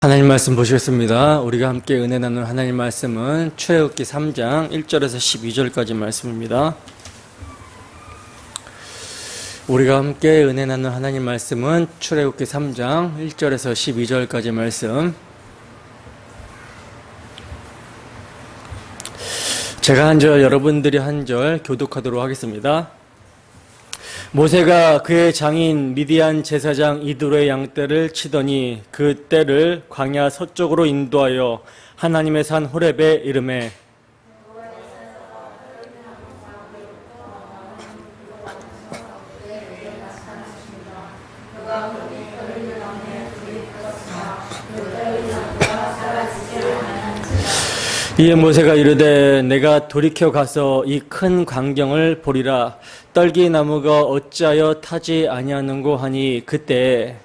하나님 말씀 보시겠습니다. 우리가 함께 은혜 나눈 하나님 말씀은 출애굽기 3장 1절에서 12절까지 말씀입니다. 우리가 함께 은혜 나눈 하나님 말씀은 출애굽기 3장 1절에서 12절까지 말씀. 제가 한 절, 여러분들이 한 절 교독하도록 하겠습니다. 모세가 그의 장인 미디안 제사장 이드로의 양떼를 치더니 그 떼를 광야 서쪽으로 인도하여 하나님의 산 호렙에 이르매 이에 모세가 이르되 내가 돌이켜 가서 이 큰 광경을 보리라. 떨기 나무가 어찌하여 타지 아니하는고 하니 그때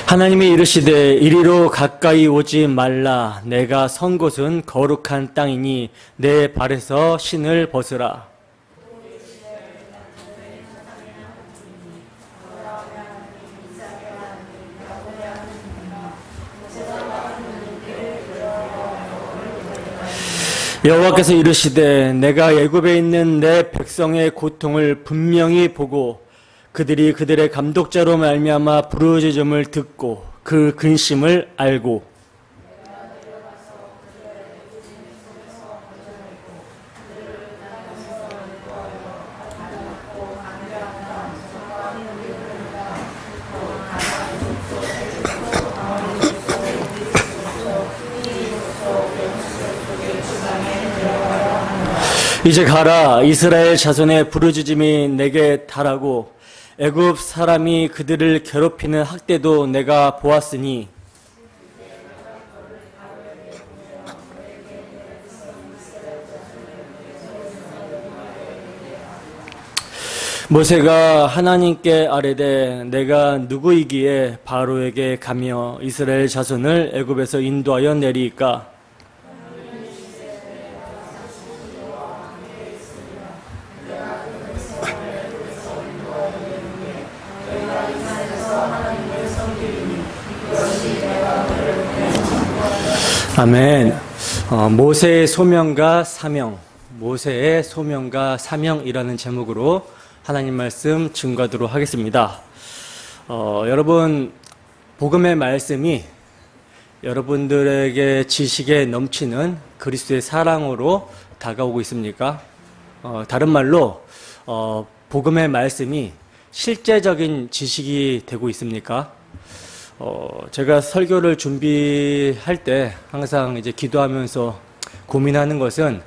하나님이 이르시되 이리로 가까이 오지 말라. 내가 선 곳은 거룩한 땅이니 내 발에서 신을 벗으라. 여호와께서 이르시되 내가 애굽에 있는 내 백성의 고통을 분명히 보고 그들이 그들의 감독자로 말미암아 부르짖음을 듣고 그 근심을 알고 이제 가라. 이스라엘 자손의 부르짖음이 내게 달하고 애굽 사람이 그들을 괴롭히는 학대도 내가 보았으니 모세가 하나님께 아뢰되 내가 누구이기에 바로에게 가며 이스라엘 자손을 애굽에서 인도하여 내리이까. 아멘. 모세의 소명과 사명, 모세의 소명과 사명이라는 제목으로 하나님 말씀 증거하도록 하겠습니다. 여러분, 복음의 말씀이 여러분들에게 지식에 넘치는 그리스도의 사랑으로 다가오고 있습니까? 다른 말로 복음의 말씀이 실제적인 지식이 되고 있습니까? 제가 설교를 준비할 때 항상 이제 기도하면서 고민하는 것은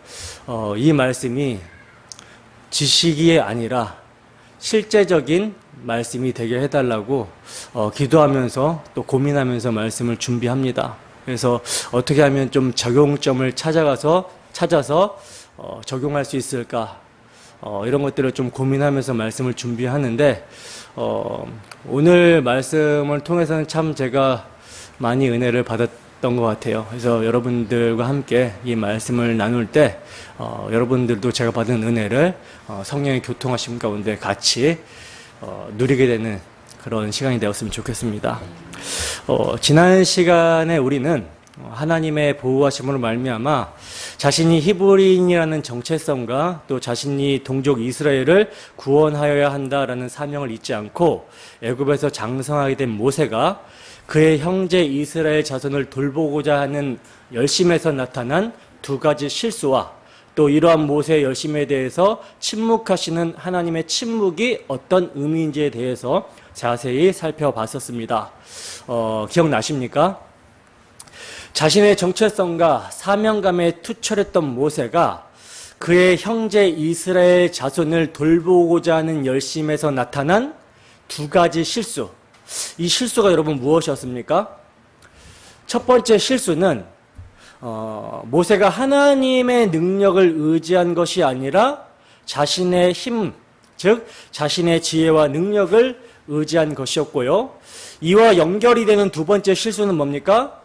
이 말씀이 지식이 아니라 실제적인 말씀이 되게 해달라고 기도하면서 또 고민하면서 말씀을 준비합니다. 그래서 어떻게 하면 좀 적용점을 찾아서 적용할 수 있을까? 이런 것들을 좀 고민하면서 말씀을 준비하는데 오늘 말씀을 통해서는 참 제가 많이 은혜를 받았던 것 같아요. 그래서 여러분들과 함께 이 말씀을 나눌 때 여러분들도 제가 받은 은혜를 성령의 교통하심 가운데 같이 누리게 되는 그런 시간이 되었으면 좋겠습니다. 지난 시간에 우리는 하나님의 보호하심으로 말미암아 자신이 히브리인이라는 정체성과 또 자신이 동족 이스라엘을 구원하여야 한다라는 사명을 잊지 않고 애굽에서 장성하게 된 모세가 그의 형제 이스라엘 자손을 돌보고자 하는 열심에서 나타난 두 가지 실수와 또 이러한 모세의 열심에 대해서 침묵하시는 하나님의 침묵이 어떤 의미인지에 대해서 자세히 살펴봤었습니다. 기억나십니까? 자신의 정체성과 사명감에 투철했던 모세가 그의 형제 이스라엘 자손을 돌보고자 하는 열심에서 나타난 두 가지 실수. 이 실수가 여러분 무엇이었습니까? 첫 번째 실수는 모세가 하나님의 능력을 의지한 것이 아니라 자신의 힘, 즉 자신의 지혜와 능력을 의지한 것이었고요. 이와 연결이 되는 두 번째 실수는 뭡니까?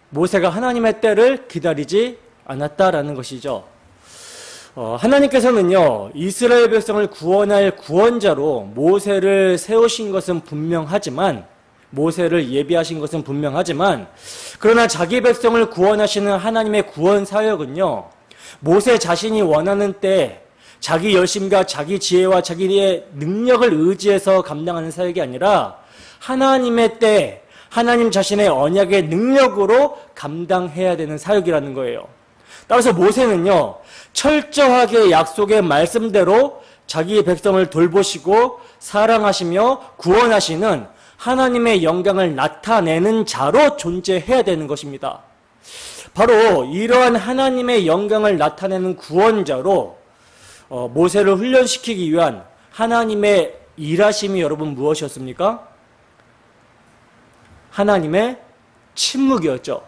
모세가 하나님의 때를 기다리지 않았다라는 것이죠. 하나님께서는요, 이스라엘 백성을 구원할 구원자로 모세를 세우신 것은 분명하지만, 모세를 예비하신 것은 분명하지만, 그러나 자기 백성을 구원하시는 하나님의 구원 사역은요, 모세 자신이 원하는 때 자기 열심과 자기 지혜와 자기의 능력을 의지해서 감당하는 사역이 아니라 하나님의 때, 하나님 자신의 언약의 능력으로 감당해야 되는 사역이라는 거예요. 따라서 모세는요, 철저하게 약속의 말씀대로 자기의 백성을 돌보시고 사랑하시며 구원하시는 하나님의 영광을 나타내는 자로 존재해야 되는 것입니다. 바로 이러한 하나님의 영광을 나타내는 구원자로 모세를 훈련시키기 위한 하나님의 일하심이 여러분 무엇이었습니까? 하나님의 침묵이었죠.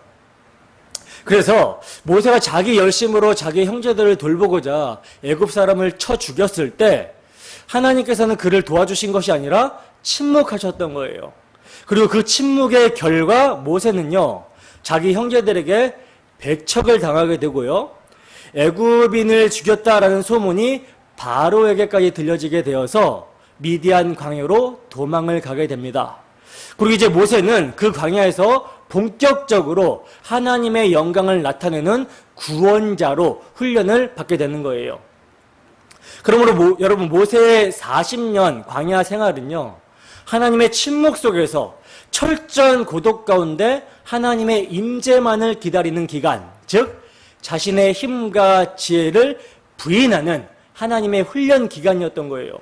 그래서 모세가 자기 열심으로 자기 형제들을 돌보고자 애굽 사람을 쳐 죽였을 때 하나님께서는 그를 도와주신 것이 아니라 침묵하셨던 거예요. 그리고 그 침묵의 결과 모세는요, 자기 형제들에게 배척을 당하게 되고요, 애굽인을 죽였다라는 소문이 바로에게까지 들려지게 되어서 미디안 광야로 도망을 가게 됩니다. 그리고 이제 모세는 그 광야에서 본격적으로 하나님의 영광을 나타내는 구원자로 훈련을 받게 되는 거예요. 그러므로 여러분, 모세의 40년 광야 생활은요, 하나님의 침묵 속에서 철저한 고독 가운데 하나님의 임재만을 기다리는 기간, 즉 자신의 힘과 지혜를 부인하는 하나님의 훈련 기간이었던 거예요.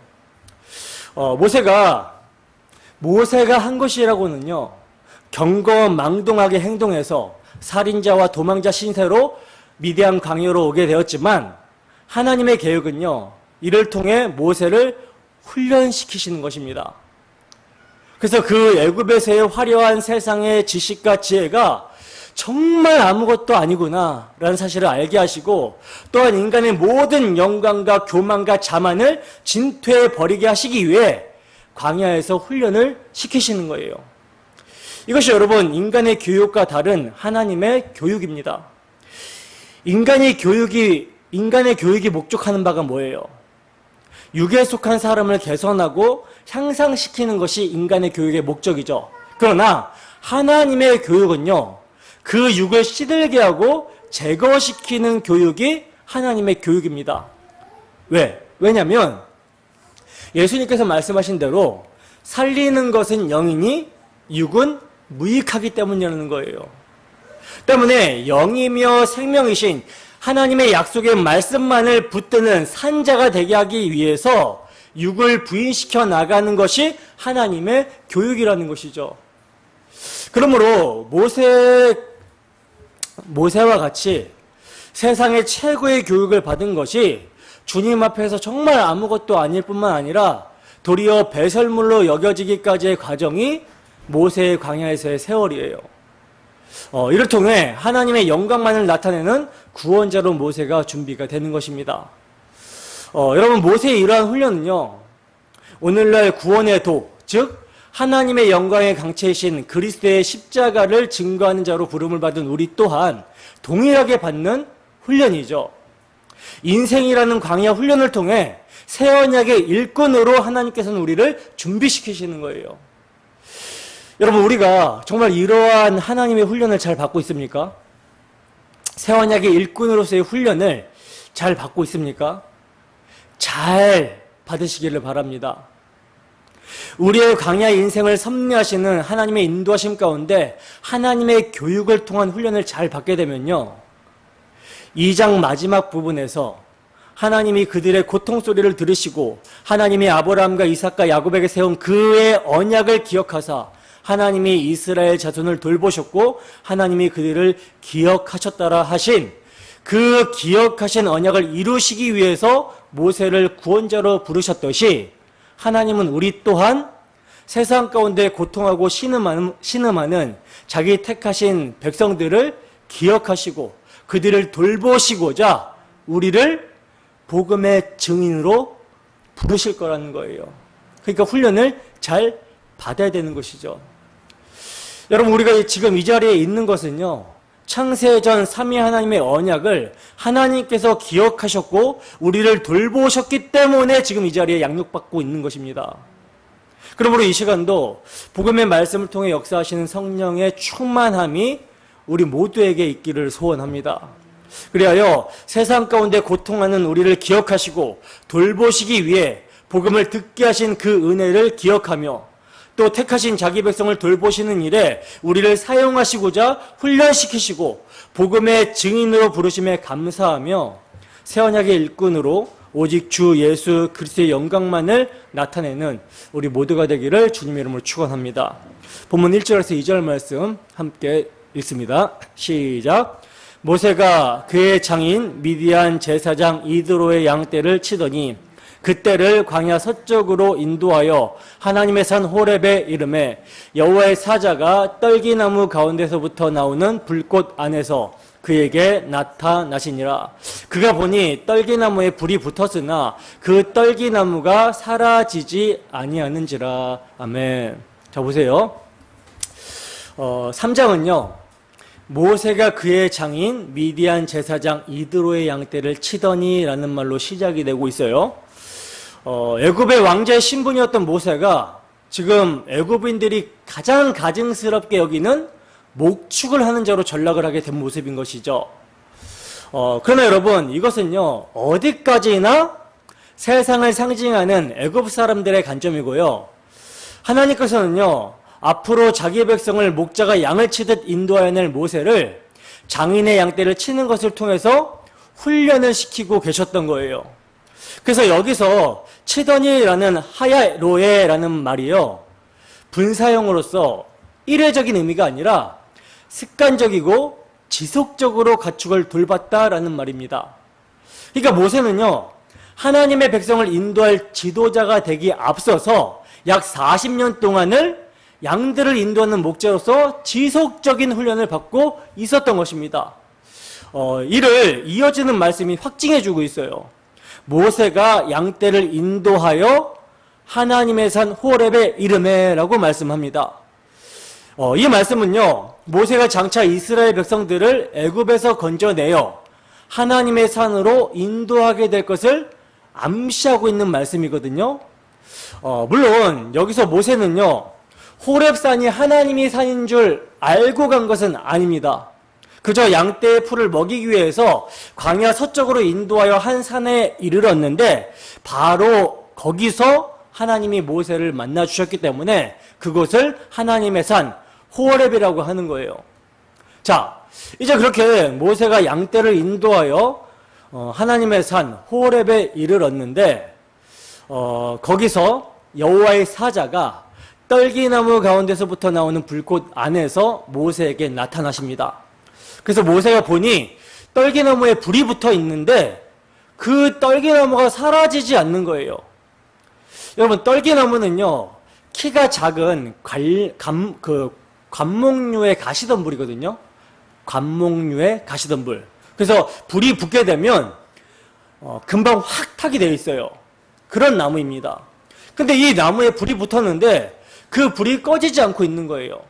모세가 한 것이라고는요, 경거망동하게 행동해서 살인자와 도망자 신세로 미디안 광야로 오게 되었지만 하나님의 계획은요, 이를 통해 모세를 훈련시키시는 것입니다. 그래서 그 애굽에서의 화려한 세상의 지식과 지혜가 정말 아무것도 아니구나 라는 사실을 알게 하시고, 또한 인간의 모든 영광과 교만과 자만을 진퇴해 버리게 하시기 위해 광야에서 훈련을 시키시는 거예요. 이것이 여러분, 인간의 교육과 다른 하나님의 교육입니다. 인간의 교육이 목적하는 바가 뭐예요? 육에 속한 사람을 개선하고 향상시키는 것이 인간의 교육의 목적이죠. 그러나 하나님의 교육은요, 그 육을 시들게 하고 제거시키는 교육이 하나님의 교육입니다. 왜냐하면 예수님께서 말씀하신 대로 살리는 것은 영이니 육은 무익하기 때문이라는 거예요. 때문에 영이며 생명이신 하나님의 약속의 말씀만을 붙드는 산자가 되게 하기 위해서 육을 부인시켜 나가는 것이 하나님의 교육이라는 것이죠. 그러므로 모세와 같이 세상의 최고의 교육을 받은 것이 주님 앞에서 정말 아무것도 아닐 뿐만 아니라 도리어 배설물로 여겨지기까지의 과정이 모세의 광야에서의 세월이에요. 이를 통해 하나님의 영광만을 나타내는 구원자로 모세가 준비가 되는 것입니다. 여러분, 모세의 이러한 훈련은요, 오늘날 구원의 도, 즉 하나님의 영광의 강체이신 그리스도의 십자가를 증거하는 자로 부름을 받은 우리 또한 동일하게 받는 훈련이죠. 인생이라는 광야 훈련을 통해 새 언약의 일꾼으로 하나님께서는 우리를 준비시키시는 거예요. 여러분, 우리가 정말 이러한 하나님의 훈련을 잘 받고 있습니까? 새 언약의 일꾼으로서의 훈련을 잘 받고 있습니까? 잘 받으시기를 바랍니다. 우리의 광야 인생을 섭리하시는 하나님의 인도하심 가운데 하나님의 교육을 통한 훈련을 잘 받게 되면요, 2장 마지막 부분에서 하나님이 그들의 고통 소리를 들으시고 하나님이 아브라함과 이삭과 야곱에게 세운 그의 언약을 기억하사 하나님이 이스라엘 자손을 돌보셨고 하나님이 그들을 기억하셨다라 하신 그 기억하신 언약을 이루시기 위해서 모세를 구원자로 부르셨듯이 하나님은 우리 또한 세상 가운데 고통하고 신음하는 자기 택하신 백성들을 기억하시고 그들을 돌보시고자 우리를 복음의 증인으로 부르실 거라는 거예요. 그러니까 훈련을 잘 받아야 되는 것이죠. 여러분, 우리가 지금 이 자리에 있는 것은요, 창세전 삼위 하나님의 언약을 하나님께서 기억하셨고 우리를 돌보셨기 때문에 지금 이 자리에 양육받고 있는 것입니다. 그러므로 이 시간도 복음의 말씀을 통해 역사하시는 성령의 충만함이 우리 모두에게 있기를 소원합니다. 그리하여 세상 가운데 고통하는 우리를 기억하시고 돌보시기 위해 복음을 듣게 하신 그 은혜를 기억하며 또 택하신 자기 백성을 돌보시는 일에 우리를 사용하시고자 훈련시키시고 복음의 증인으로 부르심에 감사하며 새 언약의 일꾼으로 오직 주 예수 그리스도의 영광만을 나타내는 우리 모두가 되기를 주님의 이름으로 축원합니다. 본문 1절에서 2절 말씀 함께 읽습니다. 시작. 모세가 그의 장인 미디안 제사장 이드로의 양떼를 치더니 그때를 광야 서쪽으로 인도하여 하나님의 산 호렙에 이르매 여호와의 사자가 떨기나무 가운데서부터 나오는 불꽃 안에서 그에게 나타나시니라. 그가 보니 떨기나무에 불이 붙었으나 그 떨기나무가 사라지지 아니하는지라. 아멘. 자, 보세요. 3장은요. 모세가 그의 장인 미디안 제사장 이드로의 양떼를 치더니 라는 말로 시작이 되고 있어요. 애굽의 왕자의 신분이었던 모세가 지금 애굽인들이 가장 가증스럽게 여기는 목축을 하는 자로 전락을 하게 된 모습인 것이죠. 그러나 여러분, 이것은요 어디까지나 세상을 상징하는 애굽 사람들의 관점이고요, 하나님께서는요 앞으로 자기 백성을 목자가 양을 치듯 인도하여 낼 모세를 장인의 양떼를 치는 것을 통해서 훈련을 시키고 계셨던 거예요. 그래서 여기서 치더니라는 하야로에라는 말이요, 분사형으로서 일회적인 의미가 아니라 습관적이고 지속적으로 가축을 돌봤다라는 말입니다. 그러니까 모세는요 하나님의 백성을 인도할 지도자가 되기 앞서서 약 40년 동안을 양들을 인도하는 목자로서 지속적인 훈련을 받고 있었던 것입니다. 이를 이어지는 말씀이 확증해주고 있어요. 모세가 양떼를 인도하여 하나님의 산 호렙에 이르매라고 말씀합니다. 이 말씀은요 모세가 장차 이스라엘 백성들을 애굽에서 건져내어 하나님의 산으로 인도하게 될 것을 암시하고 있는 말씀이거든요. 물론 여기서 모세는요 호렙산이 하나님의 산인 줄 알고 간 것은 아닙니다. 그저 양떼의 풀을 먹이기 위해서 광야 서쪽으로 인도하여 한 산에 이르렀는데 바로 거기서 하나님이 모세를 만나 주셨기 때문에 그곳을 하나님의 산 호렙이라고 하는 거예요. 자, 이제 그렇게 모세가 양떼를 인도하여 하나님의 산 호렙에 이르렀는데 거기서 여호와의 사자가 떨기나무 가운데서부터 나오는 불꽃 안에서 모세에게 나타나십니다. 그래서 모세가 보니 떨기나무에 불이 붙어 있는데 그 떨기나무가 사라지지 않는 거예요. 여러분, 떨기나무는요 키가 작은 관목류의 가시덤불이거든요. 관목류의 가시덤불. 그래서 불이 붙게 되면 금방 확 타게 되어 있어요. 그런 나무입니다. 근데 이 나무에 불이 붙었는데 그 불이 꺼지지 않고 있는 거예요.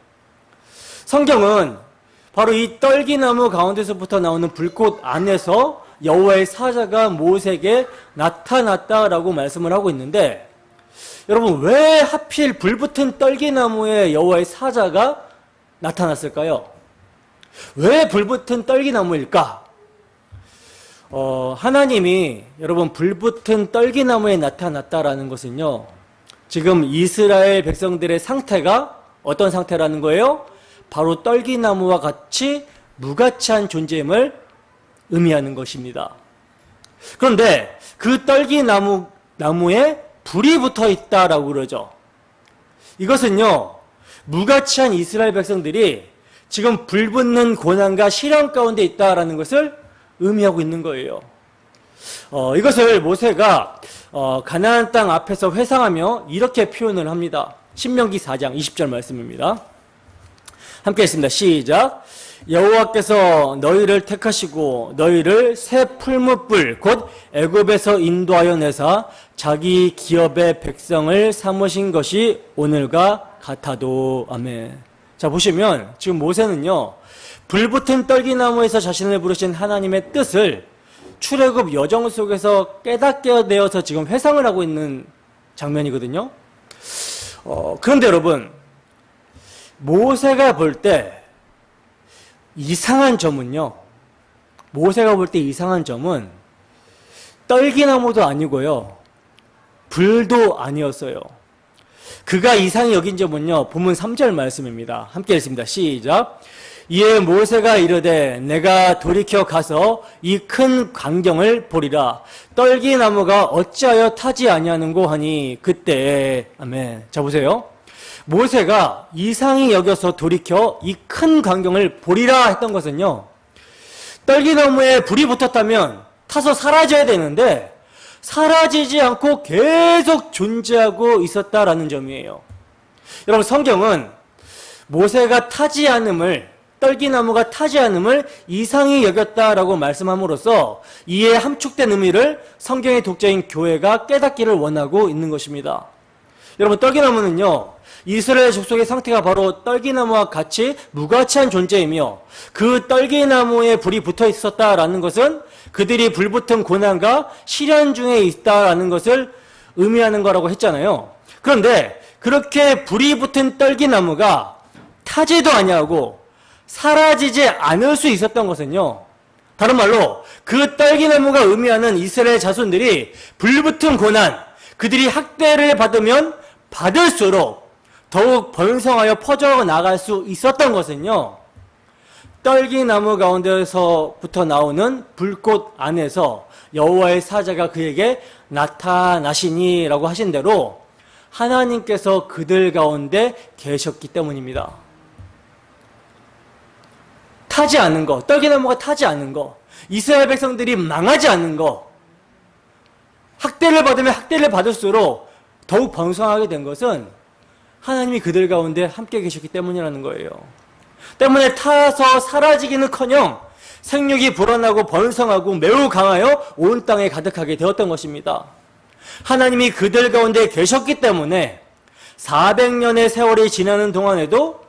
성경은 바로 이 떨기나무 가운데서부터 나오는 불꽃 안에서 여호와의 사자가 모세에게 나타났다라고 말씀을 하고 있는데, 여러분 왜 하필 불붙은 떨기나무에 여호와의 사자가 나타났을까요? 왜 불붙은 떨기나무일까? 하나님이 여러분 불붙은 떨기나무에 나타났다라는 것은요 지금 이스라엘 백성들의 상태가 어떤 상태라는 거예요? 바로 떨기나무와 같이 무가치한 존재임을 의미하는 것입니다. 그런데 그 떨기나무에 불이 붙어 있다라고 그러죠. 이것은요 무가치한 이스라엘 백성들이 지금 불붙는 고난과 시련 가운데 있다라는 것을 의미하고 있는 거예요. 이것을 모세가 가나안 땅 앞에서 회상하며 이렇게 표현을 합니다. 신명기 4장 20절 말씀입니다. 함께 했습니다. 시작. 여호와께서 너희를 택하시고 너희를 새 풀무불 곧 애굽에서 인도하여 내사 자기 기업의 백성을 삼으신 것이 오늘과 같아도. 아멘. 자, 보시면 지금 모세는요, 불붙은 떨기나무에서 자신을 부르신 하나님의 뜻을 출애굽 여정 속에서 깨닫게 되어서 지금 회상을 하고 있는 장면이거든요. 그런데 여러분, 모세가 볼 때 이상한 점은요, 모세가 볼 때 이상한 점은 떨기나무도 아니고요, 불도 아니었어요. 그가 이상히 여긴 점은요, 본문 3절 말씀입니다. 함께 읽습니다. 시작. 이에 모세가 이르되 내가 돌이켜 가서 이 큰 광경을 보리라. 떨기나무가 어찌하여 타지 아니하는고 하니 그때. 아멘. 자, 보세요. 모세가 이상히 여겨서 돌이켜 이 큰 광경을 보리라 했던 것은요, 떨기나무에 불이 붙었다면 타서 사라져야 되는데 사라지지 않고 계속 존재하고 있었다라는 점이에요. 여러분, 성경은 모세가 타지 않음을, 떨기나무가 타지 않음을 이상히 여겼다라고 말씀함으로써 이에 함축된 의미를 성경의 독자인 교회가 깨닫기를 원하고 있는 것입니다. 여러분, 떨기나무는요, 이스라엘 족속의 상태가 바로 떨기나무와 같이 무가치한 존재이며 그 떨기나무에 불이 붙어 있었다라는 것은 그들이 불붙은 고난과 시련 중에 있다라는 것을 의미하는 거라고 했잖아요. 그런데 그렇게 불이 붙은 떨기나무가 타지도 아니하고 사라지지 않을 수 있었던 것은요, 다른 말로 그 떨기나무가 의미하는 이스라엘 자손들이 불붙은 고난, 그들이 학대를 받으면 받을수록 더욱 번성하여 퍼져 나갈 수 있었던 것은요, 떨기나무 가운데서부터 나오는 불꽃 안에서 여호와의 사자가 그에게 나타나시니라고 하신 대로 하나님께서 그들 가운데 계셨기 때문입니다. 타지 않은 거, 떨기나무가 타지 않은 거, 이스라엘 백성들이 망하지 않는 거, 학대를 받으면 학대를 받을수록 더욱 번성하게 된 것은 하나님이 그들 가운데 함께 계셨기 때문이라는 거예요. 때문에 타서 사라지기는커녕 생육이 불어나고 번성하고 매우 강하여 온 땅에 가득하게 되었던 것입니다. 하나님이 그들 가운데 계셨기 때문에 400년의 세월이 지나는 동안에도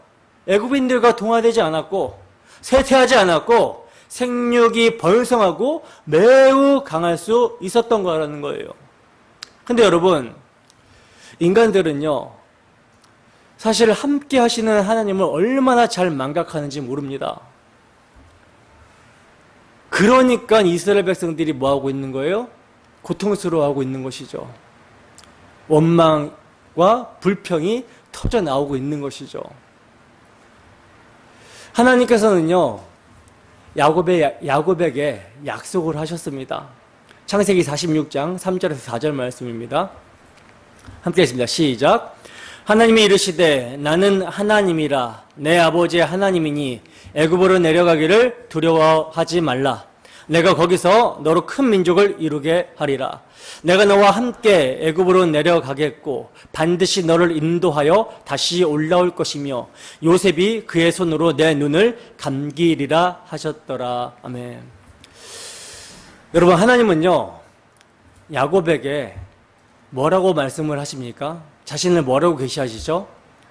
애굽인들과 동화되지 않았고 쇠퇴하지 않았고 생육이 번성하고 매우 강할 수 있었던 거라는 거예요. 근데 여러분, 인간들은요, 사실 함께 하시는 하나님을 얼마나 잘 망각하는지 모릅니다. 그러니까 이스라엘 백성들이 뭐하고 있는 거예요? 고통스러워하고 있는 것이죠. 원망과 불평이 터져 나오고 있는 것이죠. 하나님께서는요, 야곱에게 약속을 하셨습니다. 창세기 46장 3절에서 4절 말씀입니다. 함께 했습니다. 시작. 하나님이 이르시되 나는 하나님이라 내 아버지의 하나님이니 애굽으로 내려가기를 두려워하지 말라. 내가 거기서 너로 큰 민족을 이루게 하리라. 내가 너와 함께 애굽으로 내려가겠고 반드시 너를 인도하여 다시 올라올 것이며 요셉이 그의 손으로 내 눈을 감기리라 하셨더라. 아멘. 여러분, 하나님은요, 야곱에게 뭐라고 말씀을 하십니까? 자신을 뭐라고 계시하시죠?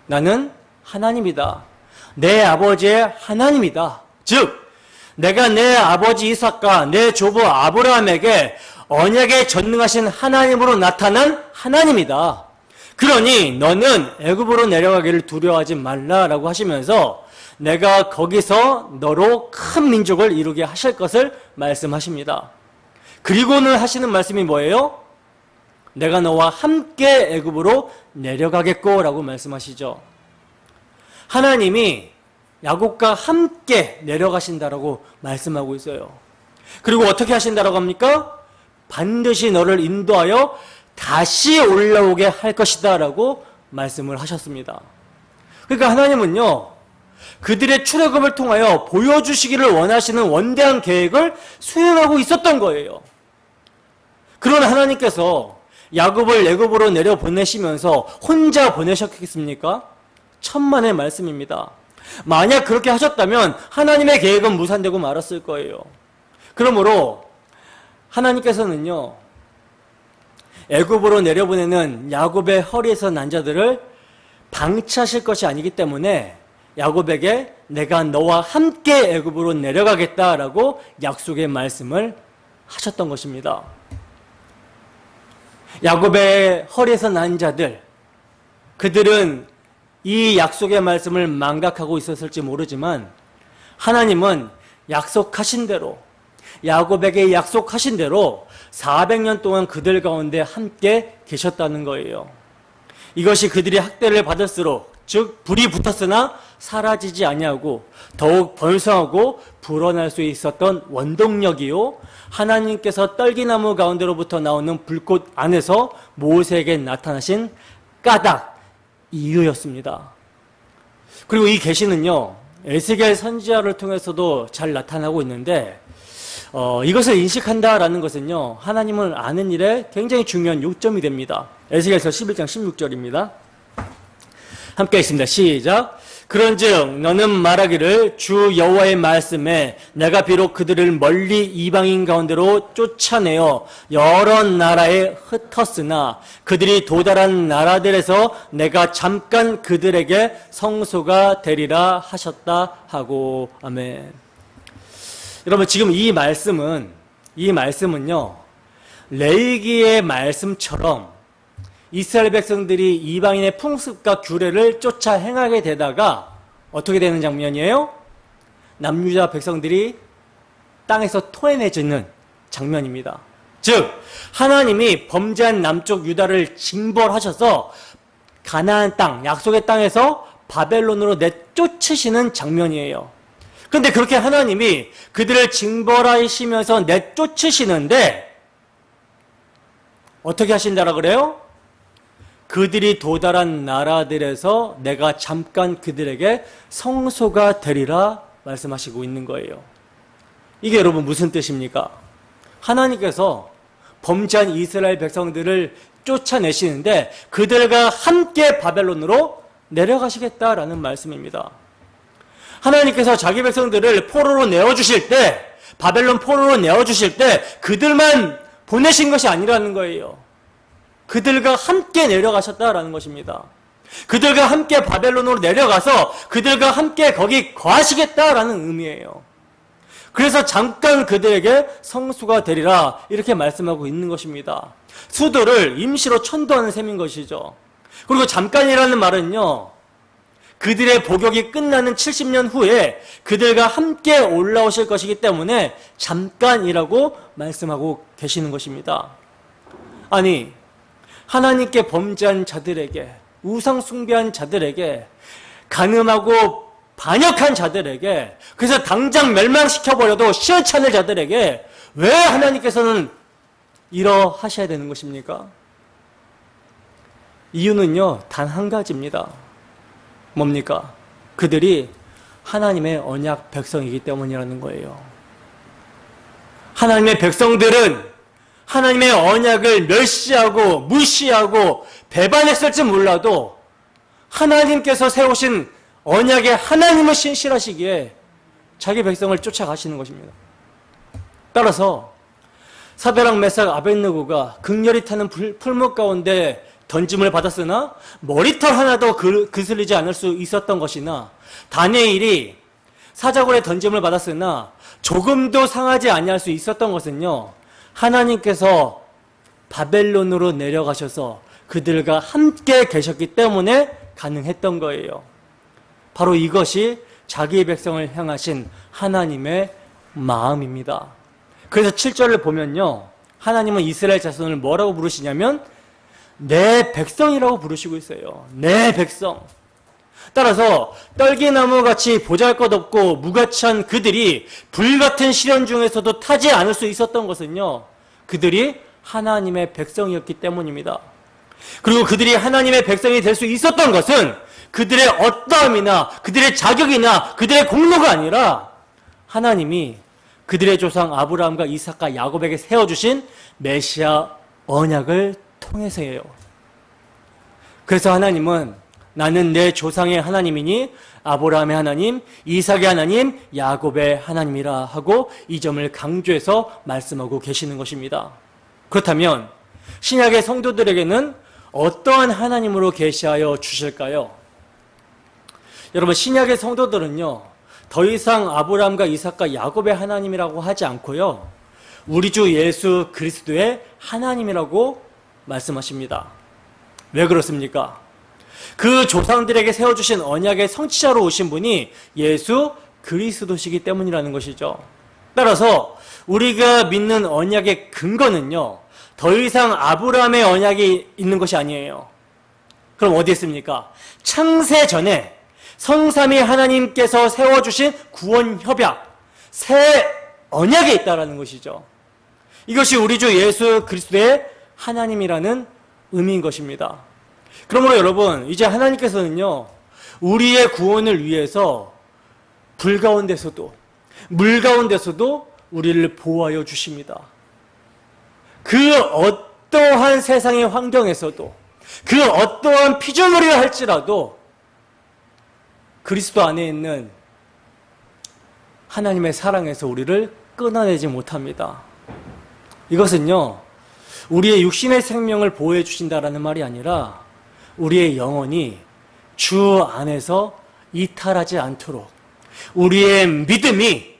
나는 하나님이다. 내 아버지의 하나님이다. 즉, 내가 내 아버지 이삭과 내 조부 아브라함에게 언약에 전능하신 하나님으로 나타난 하나님이다. 그러니 너는 애굽으로 내려가기를 두려워하지 말라라고 하시면서 내가 거기서 너로 큰 민족을 이루게 하실 것을 말씀하십니다. 그리고는 하시는 말씀이 뭐예요? 내가 너와 함께 애굽으로 내려가겠고 라고 말씀하시죠. 하나님이 야곱과 함께 내려가신다라고 말씀하고 있어요. 그리고 어떻게 하신다라고 합니까? 반드시 너를 인도하여 다시 올라오게 할 것이다 라고 말씀을 하셨습니다. 그러니까 하나님은요, 그들의 출애굽을 통하여 보여주시기를 원하시는 원대한 계획을 수행하고 있었던 거예요. 그러나 하나님께서 야곱을 애굽으로 내려보내시면서 혼자 보내셨겠습니까? 천만의 말씀입니다. 만약 그렇게 하셨다면 하나님의 계획은 무산되고 말았을 거예요. 그러므로 하나님께서는요, 애굽으로 내려보내는 야곱의 허리에서 난 자들을 방치하실 것이 아니기 때문에 야곱에게 내가 너와 함께 애굽으로 내려가겠다라고 약속의 말씀을 하셨던 것입니다. 야곱의 허리에서 난 자들, 그들은 이 약속의 말씀을 망각하고 있었을지 모르지만 하나님은 약속하신 대로, 야곱에게 약속하신 대로 400년 동안 그들 가운데 함께 계셨다는 거예요. 이것이 그들이 학대를 받을수록, 즉 불이 붙었으나 사라지지 아니하고 더욱 번성하고 불어날 수 있었던 원동력이요, 하나님께서 떨기나무 가운데로부터 나오는 불꽃 안에서 모세에게 나타나신 까닭, 이유였습니다. 그리고 이 계시는요, 에스겔 선지자를 통해서도 잘 나타나고 있는데, 이것을 인식한다라는 것은요, 하나님을 아는 일에 굉장히 중요한 요점이 됩니다. 에스겔서 11장 16절입니다. 함께 있습니다. 시작. 그런즉 너는 말하기를 주 여호와의 말씀에 내가 비록 그들을 멀리 이방인 가운데로 쫓아내어 여러 나라에 흩었으나 그들이 도달한 나라들에서 내가 잠깐 그들에게 성소가 되리라 하셨다 하고. 아멘. 여러분, 지금 이 말씀은요, 레위기의 말씀처럼 이스라엘 백성들이 이방인의 풍습과 규례를 쫓아 행하게 되다가 어떻게 되는 장면이에요? 남유다 백성들이 땅에서 토해내지는 장면입니다. 즉 하나님이 범죄한 남쪽 유다를 징벌하셔서 가나안 땅, 약속의 땅에서 바벨론으로 내쫓으시는 장면이에요. 그런데 그렇게 하나님이 그들을 징벌하시면서 내쫓으시는데 어떻게 하신다라 그래요? 그들이 도달한 나라들에서 내가 잠깐 그들에게 성소가 되리라 말씀하시고 있는 거예요. 이게 여러분 무슨 뜻입니까? 하나님께서 범죄한 이스라엘 백성들을 쫓아내시는데 그들과 함께 바벨론으로 내려가시겠다라는 말씀입니다. 하나님께서 자기 백성들을 포로로 내어주실 때, 바벨론 포로로 내어주실 때 그들만 보내신 것이 아니라는 거예요. 그들과 함께 내려가셨다라는 것입니다. 그들과 함께 바벨론으로 내려가서 그들과 함께 거기 거하시겠다라는 의미예요. 그래서 잠깐 그들에게 성수가 되리라 이렇게 말씀하고 있는 것입니다. 수도를 임시로 천도하는 셈인 것이죠. 그리고 잠깐이라는 말은요, 그들의 복역이 끝나는 70년 후에 그들과 함께 올라오실 것이기 때문에 잠깐이라고 말씀하고 계시는 것입니다. 아니, 하나님께 범죄한 자들에게, 우상 숭배한 자들에게, 간음하고 반역한 자들에게, 그래서 당장 멸망시켜버려도 시원찮을 자들에게 왜 하나님께서는 이러하셔야 되는 것입니까? 이유는요, 단 한 가지입니다. 뭡니까? 그들이 하나님의 언약 백성이기 때문이라는 거예요. 하나님의 백성들은 하나님의 언약을 멸시하고 무시하고 배반했을지 몰라도 하나님께서 세우신 언약의 하나님을 신실하시기에 자기 백성을 쫓아가시는 것입니다. 따라서 사드락 메삭 아벳느고가 극렬히 타는 풀무 가운데 던짐을 받았으나 머리털 하나도 그슬리지 않을 수 있었던 것이나, 다니엘이 사자굴에 던짐을 받았으나 조금도 상하지 아니할 수 있었던 것은요, 하나님께서 바벨론으로 내려가셔서 그들과 함께 계셨기 때문에 가능했던 거예요. 바로 이것이 자기 백성을 향하신 하나님의 마음입니다. 그래서 7절을 보면요, 하나님은 이스라엘 자손을 뭐라고 부르시냐면 내 백성이라고 부르시고 있어요. 내 백성. 따라서 떨기나무같이 보잘것없고 무가치한 그들이 불같은 시련 중에서도 타지 않을 수 있었던 것은요, 그들이 하나님의 백성이었기 때문입니다. 그리고 그들이 하나님의 백성이 될 수 있었던 것은 그들의 어떠함이나 그들의 자격이나 그들의 공로가 아니라 하나님이 그들의 조상 아브라함과 이삭과 야곱에게 세워주신 메시아 언약을 통해서예요. 그래서 하나님은 나는 내 조상의 하나님이니 아브라함의 하나님, 이삭의 하나님, 야곱의 하나님이라 하고 이 점을 강조해서 말씀하고 계시는 것입니다. 그렇다면 신약의 성도들에게는 어떠한 하나님으로 계시하여 주실까요? 여러분, 신약의 성도들은요, 더 이상 아브라함과 이삭과 야곱의 하나님이라고 하지 않고요, 우리 주 예수 그리스도의 하나님이라고 말씀하십니다. 왜 그렇습니까? 그 조상들에게 세워주신 언약의 성취자로 오신 분이 예수 그리스도시기 때문이라는 것이죠. 따라서 우리가 믿는 언약의 근거는요, 더 이상 아브라함의 언약이 있는 것이 아니에요. 그럼 어디 있습니까? 창세 전에 성삼위 하나님께서 세워주신 구원 협약, 새 언약에 있다라는 것이죠. 이것이 우리 주 예수 그리스도의 하나님이라는 의미인 것입니다. 그러므로 여러분, 이제 하나님께서는요, 우리의 구원을 위해서 불 가운데서도, 물 가운데서도 우리를 보호하여 주십니다. 그 어떠한 세상의 환경에서도, 그 어떠한 피조물이라 할지라도 그리스도 안에 있는 하나님의 사랑에서 우리를 끊어내지 못합니다. 이것은요, 우리의 육신의 생명을 보호해 주신다라는 말이 아니라 우리의 영혼이 주 안에서 이탈하지 않도록, 우리의 믿음이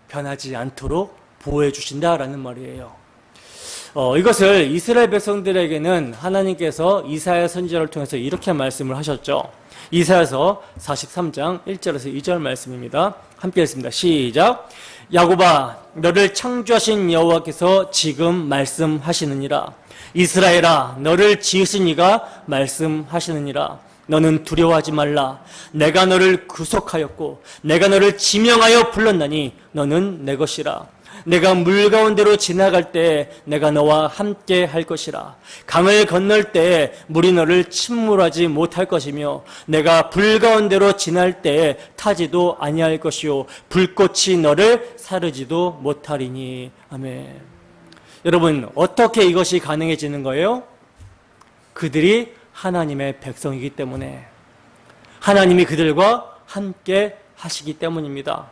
변하지 않도록 보호해 주신다라는 말이에요. 이것을 이스라엘 백성들에게는 하나님께서 이사야 선지자를 통해서 이렇게 말씀을 하셨죠. 이사야서 43장 1절에서 2절 말씀입니다. 함께 읽습니다. 시작. 야곱아, 너를 창조하신 여호와께서 지금 말씀하시느니라. 이스라엘아, 너를 지으신 이가 말씀하시느니라. 너는 두려워하지 말라. 내가 너를 구속하였고 내가 너를 지명하여 불렀나니 너는 내 것이라. 내가 물 가운데로 지나갈 때 내가 너와 함께 할 것이라. 강을 건널 때 물이 너를 침몰하지 못할 것이며 내가 불 가운데로 지날 때 타지도 아니할 것이요 불꽃이 너를 사르지도 못하리니. 아멘. 여러분, 어떻게 이것이 가능해지는 거예요? 그들이 하나님의 백성이기 때문에, 하나님이 그들과 함께 하시기 때문입니다.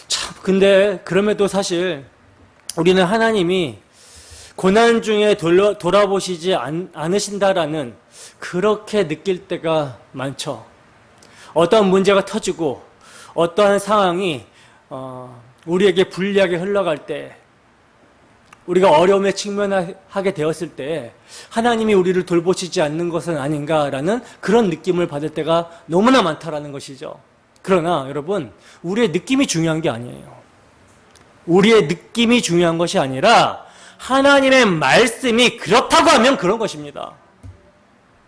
참, 근데 그럼에도 사실 우리는 하나님이 고난 중에 돌아보시지 않으신다라는 그렇게 느낄 때가 많죠. 어떠한 문제가 터지고 어떠한 상황이 우리에게 불리하게 흘러갈 때, 우리가 어려움에 직면하게 되었을 때 하나님이 우리를 돌보시지 않는 것은 아닌가라는 그런 느낌을 받을 때가 너무나 많다라는 것이죠. 그러나 여러분, 우리의 느낌이 중요한 게 아니에요. 우리의 느낌이 중요한 것이 아니라 하나님의 말씀이 그렇다고 하면 그런 것입니다.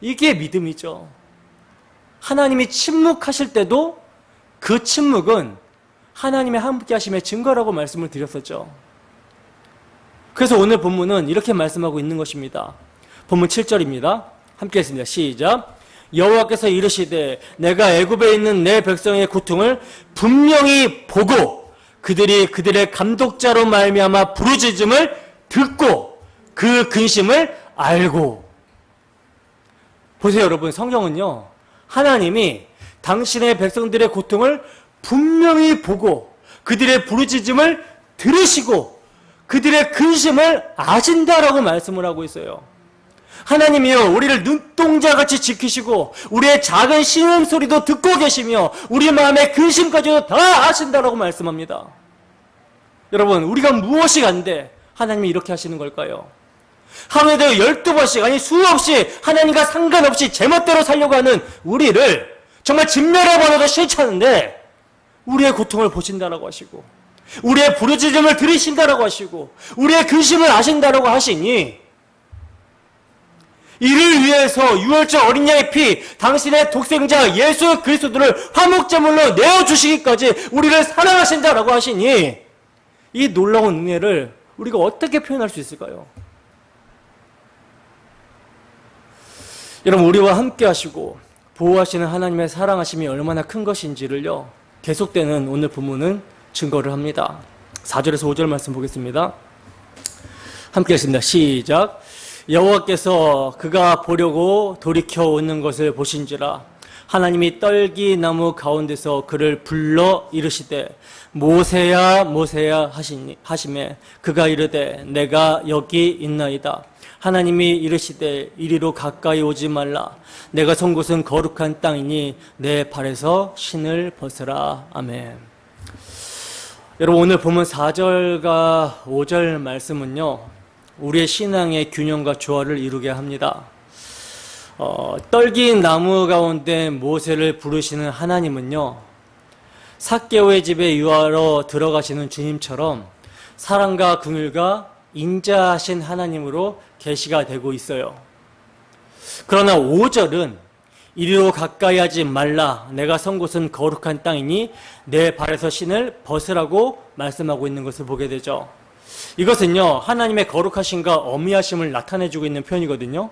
이게 믿음이죠. 하나님이 침묵하실 때도 그 침묵은 하나님의 함께 하심의 증거라고 말씀을 드렸었죠. 그래서 오늘 본문은 이렇게 말씀하고 있는 것입니다. 본문 7절입니다. 함께 했습니다. 시작. 여호와께서 이르시되 내가 애굽에 있는 내 백성의 고통을 분명히 보고 그들이 그들의 감독자로 말미암아 부르짖음을 듣고 그 근심을 알고. 보세요, 여러분. 성경은요, 하나님이 당신의 백성들의 고통을 분명히 보고 그들의 부르짖음을 들으시고 그들의 근심을 아신다라고 말씀을 하고 있어요. 하나님이요, 우리를 눈동자같이 지키시고 우리의 작은 신음소리도 듣고 계시며 우리 마음의 근심까지도 다 아신다라고 말씀합니다. 여러분, 우리가 무엇이 간데 하나님이 이렇게 하시는 걸까요? 하루에도 12번씩, 아니 수없이 하나님과 상관없이 제멋대로 살려고 하는 우리를 정말 진멸해버려도 싫다는데 우리의 고통을 보신다라고 하시고 우리의 부르짖음을 들으신다라고 하시고 우리의 근심을 아신다라고 하시니, 이를 위해서 유월절 어린 양의 피, 당신의 독생자 예수 그리스도를 화목제물로 내어주시기까지 우리를 사랑하신다라고 하시니, 이 놀라운 은혜를 우리가 어떻게 표현할 수 있을까요? 여러분, 우리와 함께 하시고 보호하시는 하나님의 사랑하심이 얼마나 큰 것인지를요, 계속되는 오늘 본문은 증거를 합니다. 4절에서 5절 말씀 보겠습니다. 함께 읽습니다. 시작. 여호와께서 그가 보려고 돌이켜 오는 것을 보신지라 하나님이 떨기나무 가운데서 그를 불러 이르시되 모세야 모세야 하시매 그가 이르되 내가 여기 있나이다. 하나님이 이르시되 이리로 가까이 오지 말라. 내가 선 곳은 거룩한 땅이니 내 발에서 신을 벗으라. 아멘. 여러분, 오늘 보면 4절과 5절 말씀은요, 우리의 신앙의 균형과 조화를 이루게 합니다. 떨긴 나무 가운데 모세를 부르시는 하나님은요, 삭개오의 집에 유하러 들어가시는 주님처럼 사랑과 긍휼과 인자하신 하나님으로 계시가 되고 있어요. 그러나 5절은 이리로 가까이 하지 말라. 내가 선 곳은 거룩한 땅이니 내 발에서 신을 벗으라고 말씀하고 있는 것을 보게 되죠. 이것은요, 하나님의 거룩하심과 어미하심을 나타내주고 있는 표현이거든요.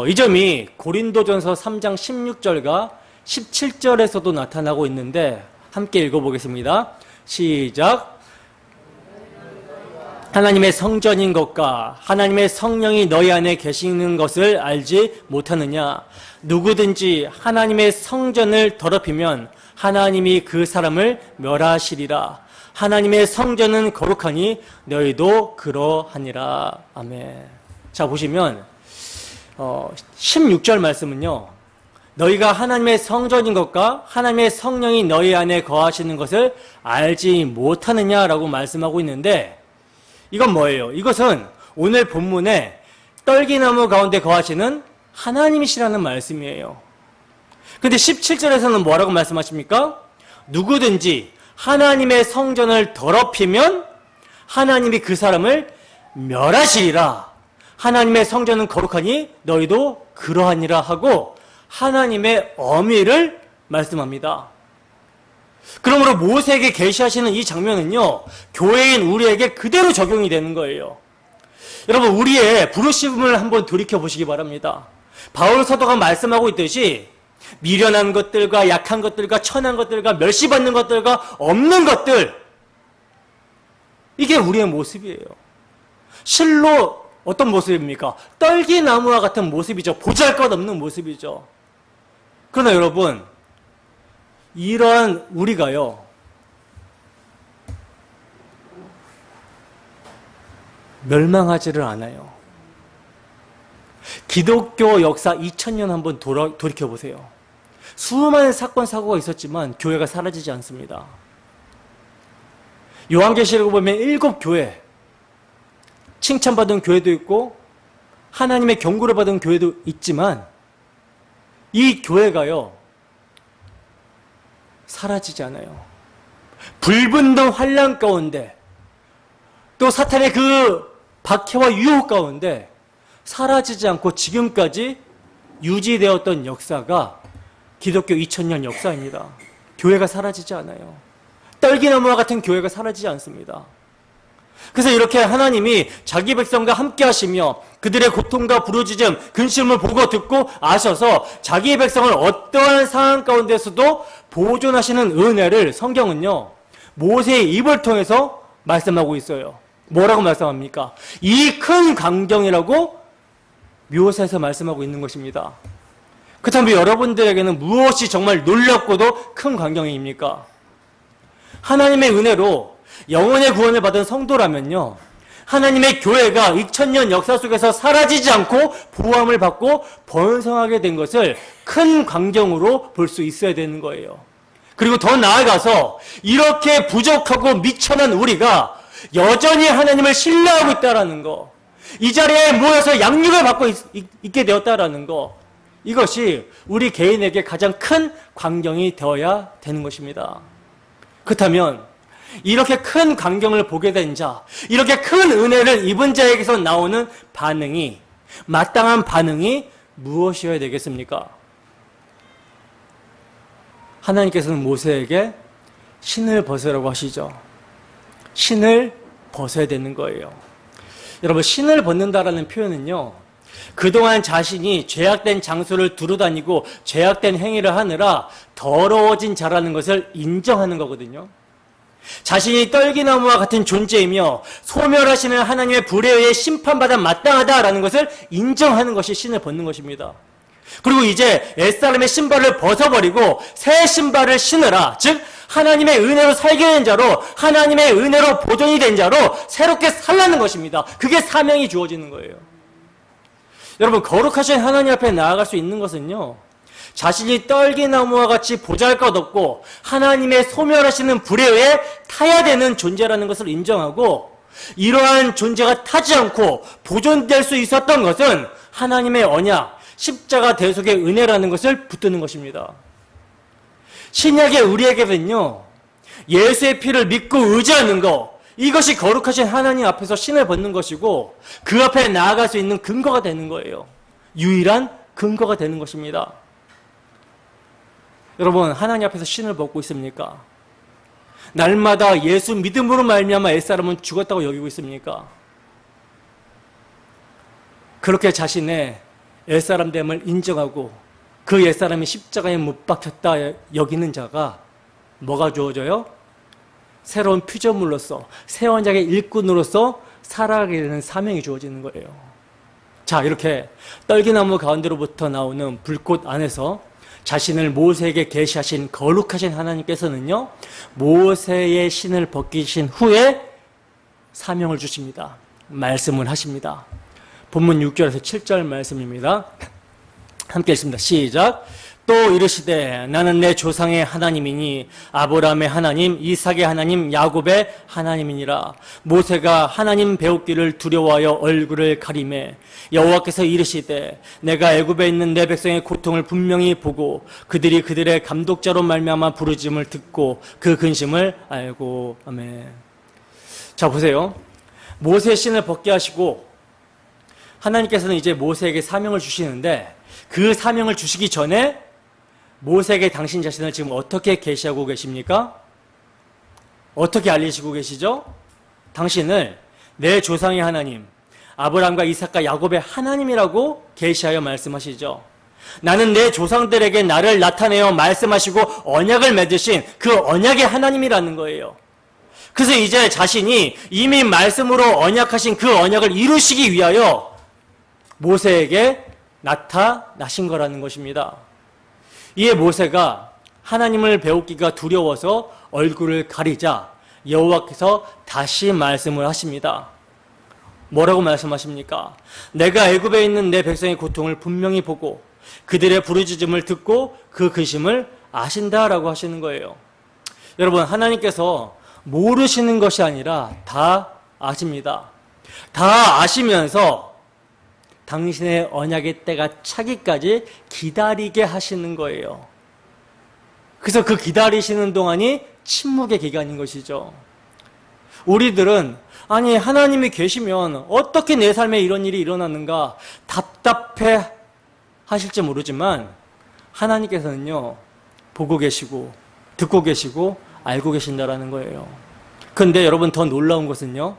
이 점이 고린도전서 3장 16절과 17절에서도 나타나고 있는데 함께 읽어보겠습니다. 시작. 하나님의 성전인 것과 하나님의 성령이 너희 안에 계시는 것을 알지 못하느냐? 누구든지 하나님의 성전을 더럽히면 하나님이 그 사람을 멸하시리라. 하나님의 성전은 거룩하니 너희도 그러하니라. 아멘. 자, 보시면 16절 말씀은요, 너희가 하나님의 성전인 것과 하나님의 성령이 너희 안에 거하시는 것을 알지 못하느냐라고 말씀하고 있는데, 이건 뭐예요? 이것은 오늘 본문에 떨기나무 가운데 거하시는 하나님이시라는 말씀이에요. 근데 17절에서는 뭐라고 말씀하십니까? 누구든지 하나님의 성전을 더럽히면 하나님이 그 사람을 멸하시리라. 하나님의 성전은 거룩하니 너희도 그러하니라 하고 하나님의 어미를 말씀합니다. 그러므로 모세에게 계시하시는 이 장면은요, 교회인 우리에게 그대로 적용이 되는 거예요. 여러분, 우리의 부르심을 한번 돌이켜보시기 바랍니다. 바울 사도가 말씀하고 있듯이 미련한 것들과 약한 것들과 천한 것들과 멸시받는 것들과 없는 것들, 이게 우리의 모습이에요. 실로 어떤 모습입니까? 떨기나무와 같은 모습이죠. 보잘것없는 모습이죠. 그러나 여러분, 이러한 우리가요, 멸망하지를 않아요. 기독교 역사 2000년 한번 돌이켜보세요. 수많은 사건, 사고가 있었지만 교회가 사라지지 않습니다. 요한계시록을 보면 7교회, 칭찬받은 교회도 있고 하나님의 경고를 받은 교회도 있지만 이 교회가요, 사라지지 않아요. 불붙는 환란 가운데 또 사탄의 그 박해와 유혹 가운데 사라지지 않고 지금까지 유지되었던 역사가 기독교 2000년 역사입니다. 교회가 사라지지 않아요. 떨기나무와 같은 교회가 사라지지 않습니다. 그래서 이렇게 하나님이 자기 백성과 함께 하시며 그들의 고통과 부르짖음, 근심을 보고 듣고 아셔서 자기의 백성을 어떠한 상황 가운데서도 보존하시는 은혜를 성경은요, 모세의 입을 통해서 말씀하고 있어요. 뭐라고 말씀합니까? 이 큰 광경이라고 묘사해서 말씀하고 있는 것입니다. 그렇다면 여러분들에게는 무엇이 정말 놀랍고도 큰 광경입니까? 하나님의 은혜로 영혼의 구원을 받은 성도라면요, 하나님의 교회가 2000년 역사 속에서 사라지지 않고 보호함을 받고 번성하게 된 것을 큰 광경으로 볼 수 있어야 되는 거예요. 그리고 더 나아가서 이렇게 부족하고 미천한 우리가 여전히 하나님을 신뢰하고 있다는 거, 이 자리에 모여서 양육을 받고 있게 되었다는 거, 이것이 우리 개인에게 가장 큰 광경이 되어야 되는 것입니다. 그렇다면 이렇게 큰 광경을 보게 된 자, 이렇게 큰 은혜를 입은 자에게서 나오는 반응이, 마땅한 반응이 무엇이어야 되겠습니까? 하나님께서는 모세에게 신을 벗으라고 하시죠. 신을 벗어야 되는 거예요. 여러분, 신을 벗는다라는 표현은요, 그동안 자신이 죄악된 장소를 두루다니고 죄악된 행위를 하느라 더러워진 자라는 것을 인정하는 거거든요. 자신이 떨기나무와 같은 존재이며 소멸하시는 하나님의 불에 의해 심판받아 마땅하다라는 것을 인정하는 것이 신을 벗는 것입니다. 그리고 이제 옛사람의 신발을 벗어버리고 새 신발을 신으라. 즉 하나님의 은혜로 살게 된 자로, 하나님의 은혜로 보존이 된 자로 새롭게 살라는 것입니다. 그게 사명이 주어지는 거예요. 여러분, 거룩하신 하나님 앞에 나아갈 수 있는 것은요, 자신이 떨기나무와 같이 보잘것없고 하나님의 소멸하시는 불에 의해 타야 되는 존재라는 것을 인정하고, 이러한 존재가 타지 않고 보존될 수 있었던 것은 하나님의 언약, 십자가 대속의 은혜라는 것을 붙드는 것입니다. 신약의 우리에게는요, 예수의 피를 믿고 의지하는 것, 이것이 거룩하신 하나님 앞에서 신을 벗는 것이고 그 앞에 나아갈 수 있는 근거가 되는 거예요. 유일한 근거가 되는 것입니다. 여러분, 하나님 앞에서 신을 벗고 있습니까? 날마다 예수 믿음으로 말미암아 옛사람은 죽었다고 여기고 있습니까? 그렇게 자신의 옛사람됨을 인정하고 그 옛사람이 십자가에 못 박혔다 여기는 자가 뭐가 주어져요? 새로운 피조물로서, 새 언약의 일꾼으로서 살아가게 되는 사명이 주어지는 거예요. 자, 이렇게 떨기나무 가운데로부터 나오는 불꽃 안에서 자신을 모세에게 계시하신 거룩하신 하나님께서는요, 모세의 신을 벗기신 후에 사명을 주십니다. 말씀을 하십니다. 본문 6절에서 7절 말씀입니다. 함께 읽습니다. 시작. 또 이르시되 나는 내 조상의 하나님이니 아브라함의 하나님, 이삭의 하나님, 야곱의 하나님이니라. 모세가 하나님 배우기를 두려워하여 얼굴을 가리매 여호와께서 이르시되 내가 애굽에 있는 내 백성의 고통을 분명히 보고 그들이 그들의 감독자로 말미암아 부르짖음을 듣고 그 근심을 알고. 아멘. 자, 보세요. 모세의 신을 벗게 하시고 하나님께서는 이제 모세에게 사명을 주시는데, 그 사명을 주시기 전에 모세에게 당신 자신을 지금 어떻게 계시하고 계십니까? 어떻게 알리시고 계시죠? 당신을 내 조상의 하나님, 아브라함과 이삭과 야곱의 하나님이라고 계시하여 말씀하시죠. 나는 내 조상들에게 나를 나타내어 말씀하시고 언약을 맺으신 그 언약의 하나님이라는 거예요. 그래서 이제 자신이 이미 말씀으로 언약하신 그 언약을 이루시기 위하여 모세에게 나타나신 거라는 것입니다. 이에 모세가 하나님을 배우기가 두려워서 얼굴을 가리자 여호와께서 다시 말씀을 하십니다. 뭐라고 말씀하십니까? 내가 애굽에 있는 내 백성의 고통을 분명히 보고 그들의 부르짖음을 듣고 그 근심을 아신다라고 하시는 거예요. 여러분, 하나님께서 모르시는 것이 아니라 다 아십니다. 다 아시면서 당신의 언약의 때가 차기까지 기다리게 하시는 거예요. 그래서 그 기다리시는 동안이 침묵의 기간인 것이죠. 우리들은 아니, 하나님이 계시면 어떻게 내 삶에 이런 일이 일어나는가 답답해 하실지 모르지만 하나님께서는요, 보고 계시고 듣고 계시고 알고 계신다라는 거예요. 그런데 여러분, 더 놀라운 것은요,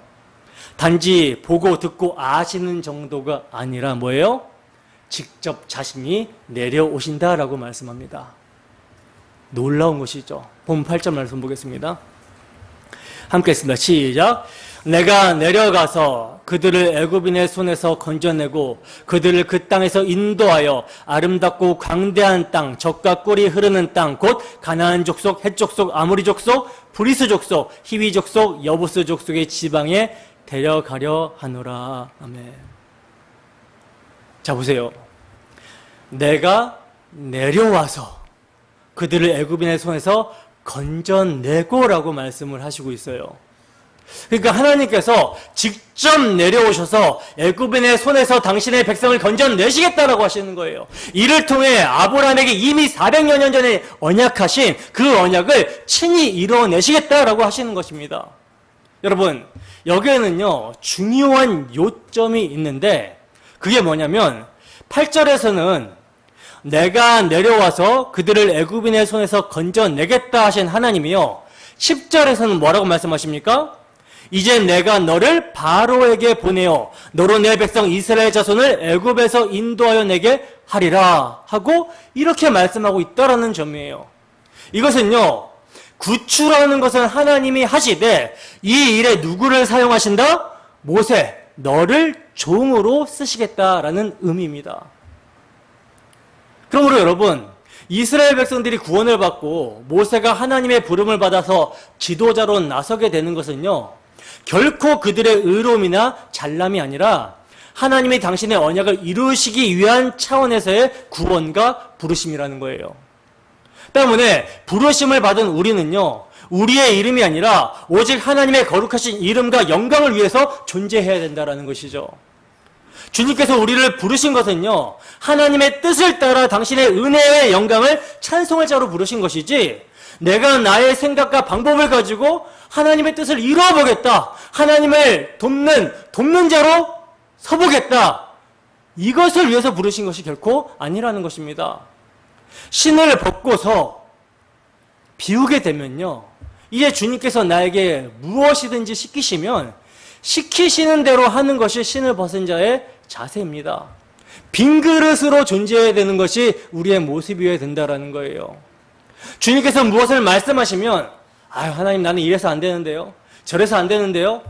단지 보고 듣고 아시는 정도가 아니라 뭐예요? 직접 자신이 내려오신다라고 말씀합니다. 놀라운 것이죠. 본문 8절 말씀 보겠습니다. 함께 했습니다. 시작. 내가 내려가서 그들을 애굽인의 손에서 건져내고 그들을 그 땅에서 인도하여 아름답고 광대한 땅, 젖과 꿀이 흐르는 땅, 곧 가나안 족속, 헷 족속, 아모리 족속, 브리스 족속, 히위 족속, 여부스 족속의 지방에 데려가려 하노라. 아멘. 자, 보세요. 내가 내려와서 그들을 애굽인의 손에서 건져내고라고 말씀을 하시고 있어요. 그러니까 하나님께서 직접 내려오셔서 애굽인의 손에서 당신의 백성을 건져내시겠다라고 하시는 거예요. 이를 통해 아브라함에게 이미 400여 년 전에 언약하신 그 언약을 친히 이뤄내시겠다라고 하시는 것입니다. 여러분, 여기에는요, 중요한 요점이 있는데 그게 뭐냐면 8절에서는 내가 내려와서 그들을 애굽인의 손에서 건져내겠다 하신 하나님이요, 10절에서는 뭐라고 말씀하십니까? 이제 내가 너를 바로에게 보내어 너로 내 백성 이스라엘 자손을 애굽에서 인도하여 내게 하리라 하고 이렇게 말씀하고 있다라는 점이에요. 이것은요, 구출하는 것은 하나님이 하시되 이 일에 누구를 사용하신다? 모세, 너를 종으로 쓰시겠다라는 의미입니다. 그러므로 여러분, 이스라엘 백성들이 구원을 받고 모세가 하나님의 부름을 받아서 지도자로 나서게 되는 것은요, 결코 그들의 의로움이나 잘남이 아니라 하나님이 당신의 언약을 이루시기 위한 차원에서의 구원과 부르심이라는 거예요. 때문에 부르심을 받은 우리는요, 우리의 이름이 아니라 오직 하나님의 거룩하신 이름과 영광을 위해서 존재해야 된다는 것이죠. 주님께서 우리를 부르신 것은요, 하나님의 뜻을 따라 당신의 은혜의 영광을 찬송할 자로 부르신 것이지, 내가 나의 생각과 방법을 가지고 하나님의 뜻을 이루어보겠다, 하나님을 돕는 자로 서보겠다, 이것을 위해서 부르신 것이 결코 아니라는 것입니다. 신을 벗고서 비우게 되면요, 이제 주님께서 나에게 무엇이든지 시키시면 시키시는 대로 하는 것이 신을 벗은 자의 자세입니다. 빈 그릇으로 존재해야 되는 것이 우리의 모습이어야 된다는 거예요. 주님께서 무엇을 말씀하시면, 하나님, 나는 이래서 안 되는데요, 저래서 안 되는데요,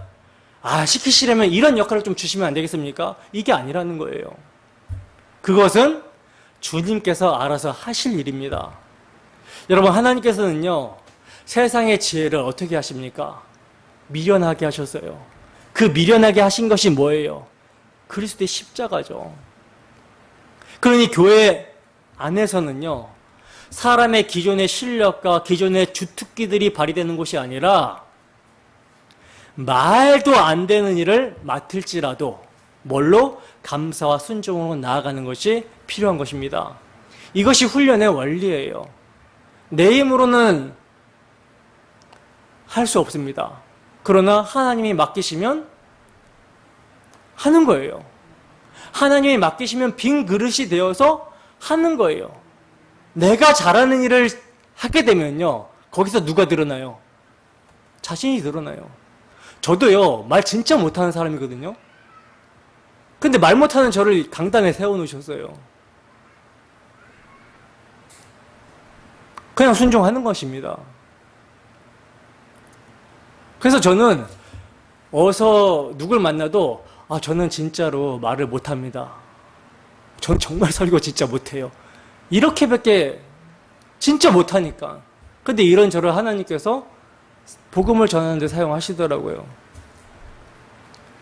시키시려면 이런 역할을 좀 주시면 안 되겠습니까? 이게 아니라는 거예요. 그것은 주님께서 알아서 하실 일입니다. 여러분, 하나님께서는요, 세상의 지혜를 어떻게 하십니까? 미련하게 하셨어요. 그 미련하게 하신 것이 뭐예요? 그리스도의 십자가죠. 그러니 교회 안에서는요, 사람의 기존의 실력과 기존의 주특기들이 발휘되는 것이 아니라 말도 안 되는 일을 맡을지라도 뭘로? 감사와 순종으로 나아가는 것이 필요한 것입니다. 이것이 훈련의 원리예요. 내 힘으로는 할 수 없습니다. 그러나 하나님이 맡기시면 하는 거예요. 하나님이 맡기시면 빈 그릇이 되어서 하는 거예요. 내가 잘하는 일을 하게 되면요, 거기서 누가 드러나요? 자신이 드러나요. 저도요, 말 진짜 못하는 사람이거든요. 근데 말 못하는 저를 강단에 세워놓으셨어요. 그냥 순종하는 것입니다. 그래서 저는 어서 누굴 만나도 저는 진짜로 말을 못합니다. 전 정말 설교 진짜 못해요. 이렇게밖에 진짜 못하니까. 근데 이런 저를 하나님께서 복음을 전하는 데 사용하시더라고요.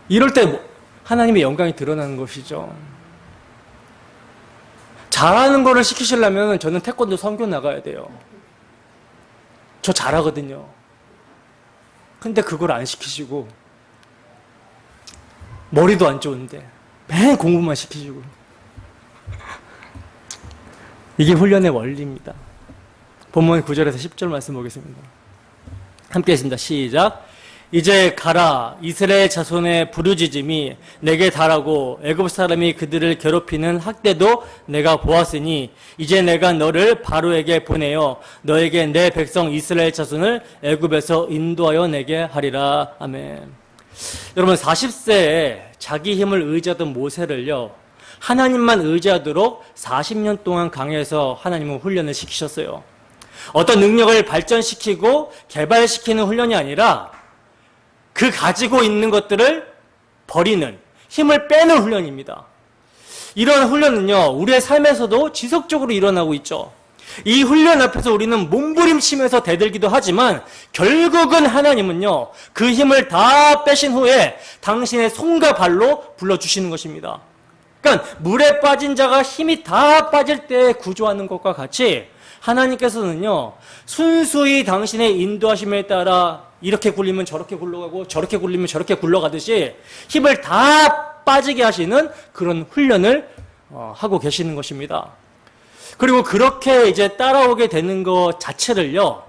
이럴 때 하나님의 영광이 드러나는 것이죠. 잘하는 거를 시키시려면 저는 태권도 선교 나가야 돼요. 저 잘하거든요. 근데 그걸 안 시키시고, 머리도 안 좋은데 맨 공부만 시키시고. 이게 훈련의 원리입니다. 본문 9절에서 10절 말씀 보겠습니다. 함께 했습니다. 시작. 이제 가라. 이스라엘 자손의 부르짖음이 내게 달하고 애굽 사람이 그들을 괴롭히는 학대도 내가 보았으니 이제 내가 너를 바로에게 보내어 너에게 내 백성 이스라엘 자손을 애굽에서 인도하여 내게 하리라. 아멘. 여러분, 40세에 자기 힘을 의지하던 모세를요, 하나님만 의지하도록 40년 동안 강해서 하나님은 훈련을 시키셨어요. 어떤 능력을 발전시키고 개발시키는 훈련이 아니라 그 가지고 있는 것들을 버리는, 힘을 빼는 훈련입니다. 이런 훈련은요, 우리의 삶에서도 지속적으로 일어나고 있죠. 이 훈련 앞에서 우리는 몸부림치면서 대들기도 하지만 결국은 하나님은요, 그 힘을 다 빼신 후에 당신의 손과 발로 불러주시는 것입니다. 그러니까 물에 빠진 자가 힘이 다 빠질 때 구조하는 것과 같이 하나님께서는요, 순수히 당신의 인도하심에 따라 이렇게 굴리면 저렇게 굴러가고 저렇게 굴리면 저렇게 굴러가듯이 힘을 다 빠지게 하시는 그런 훈련을 하고 계시는 것입니다. 그리고 그렇게 이제 따라오게 되는 것 자체를요,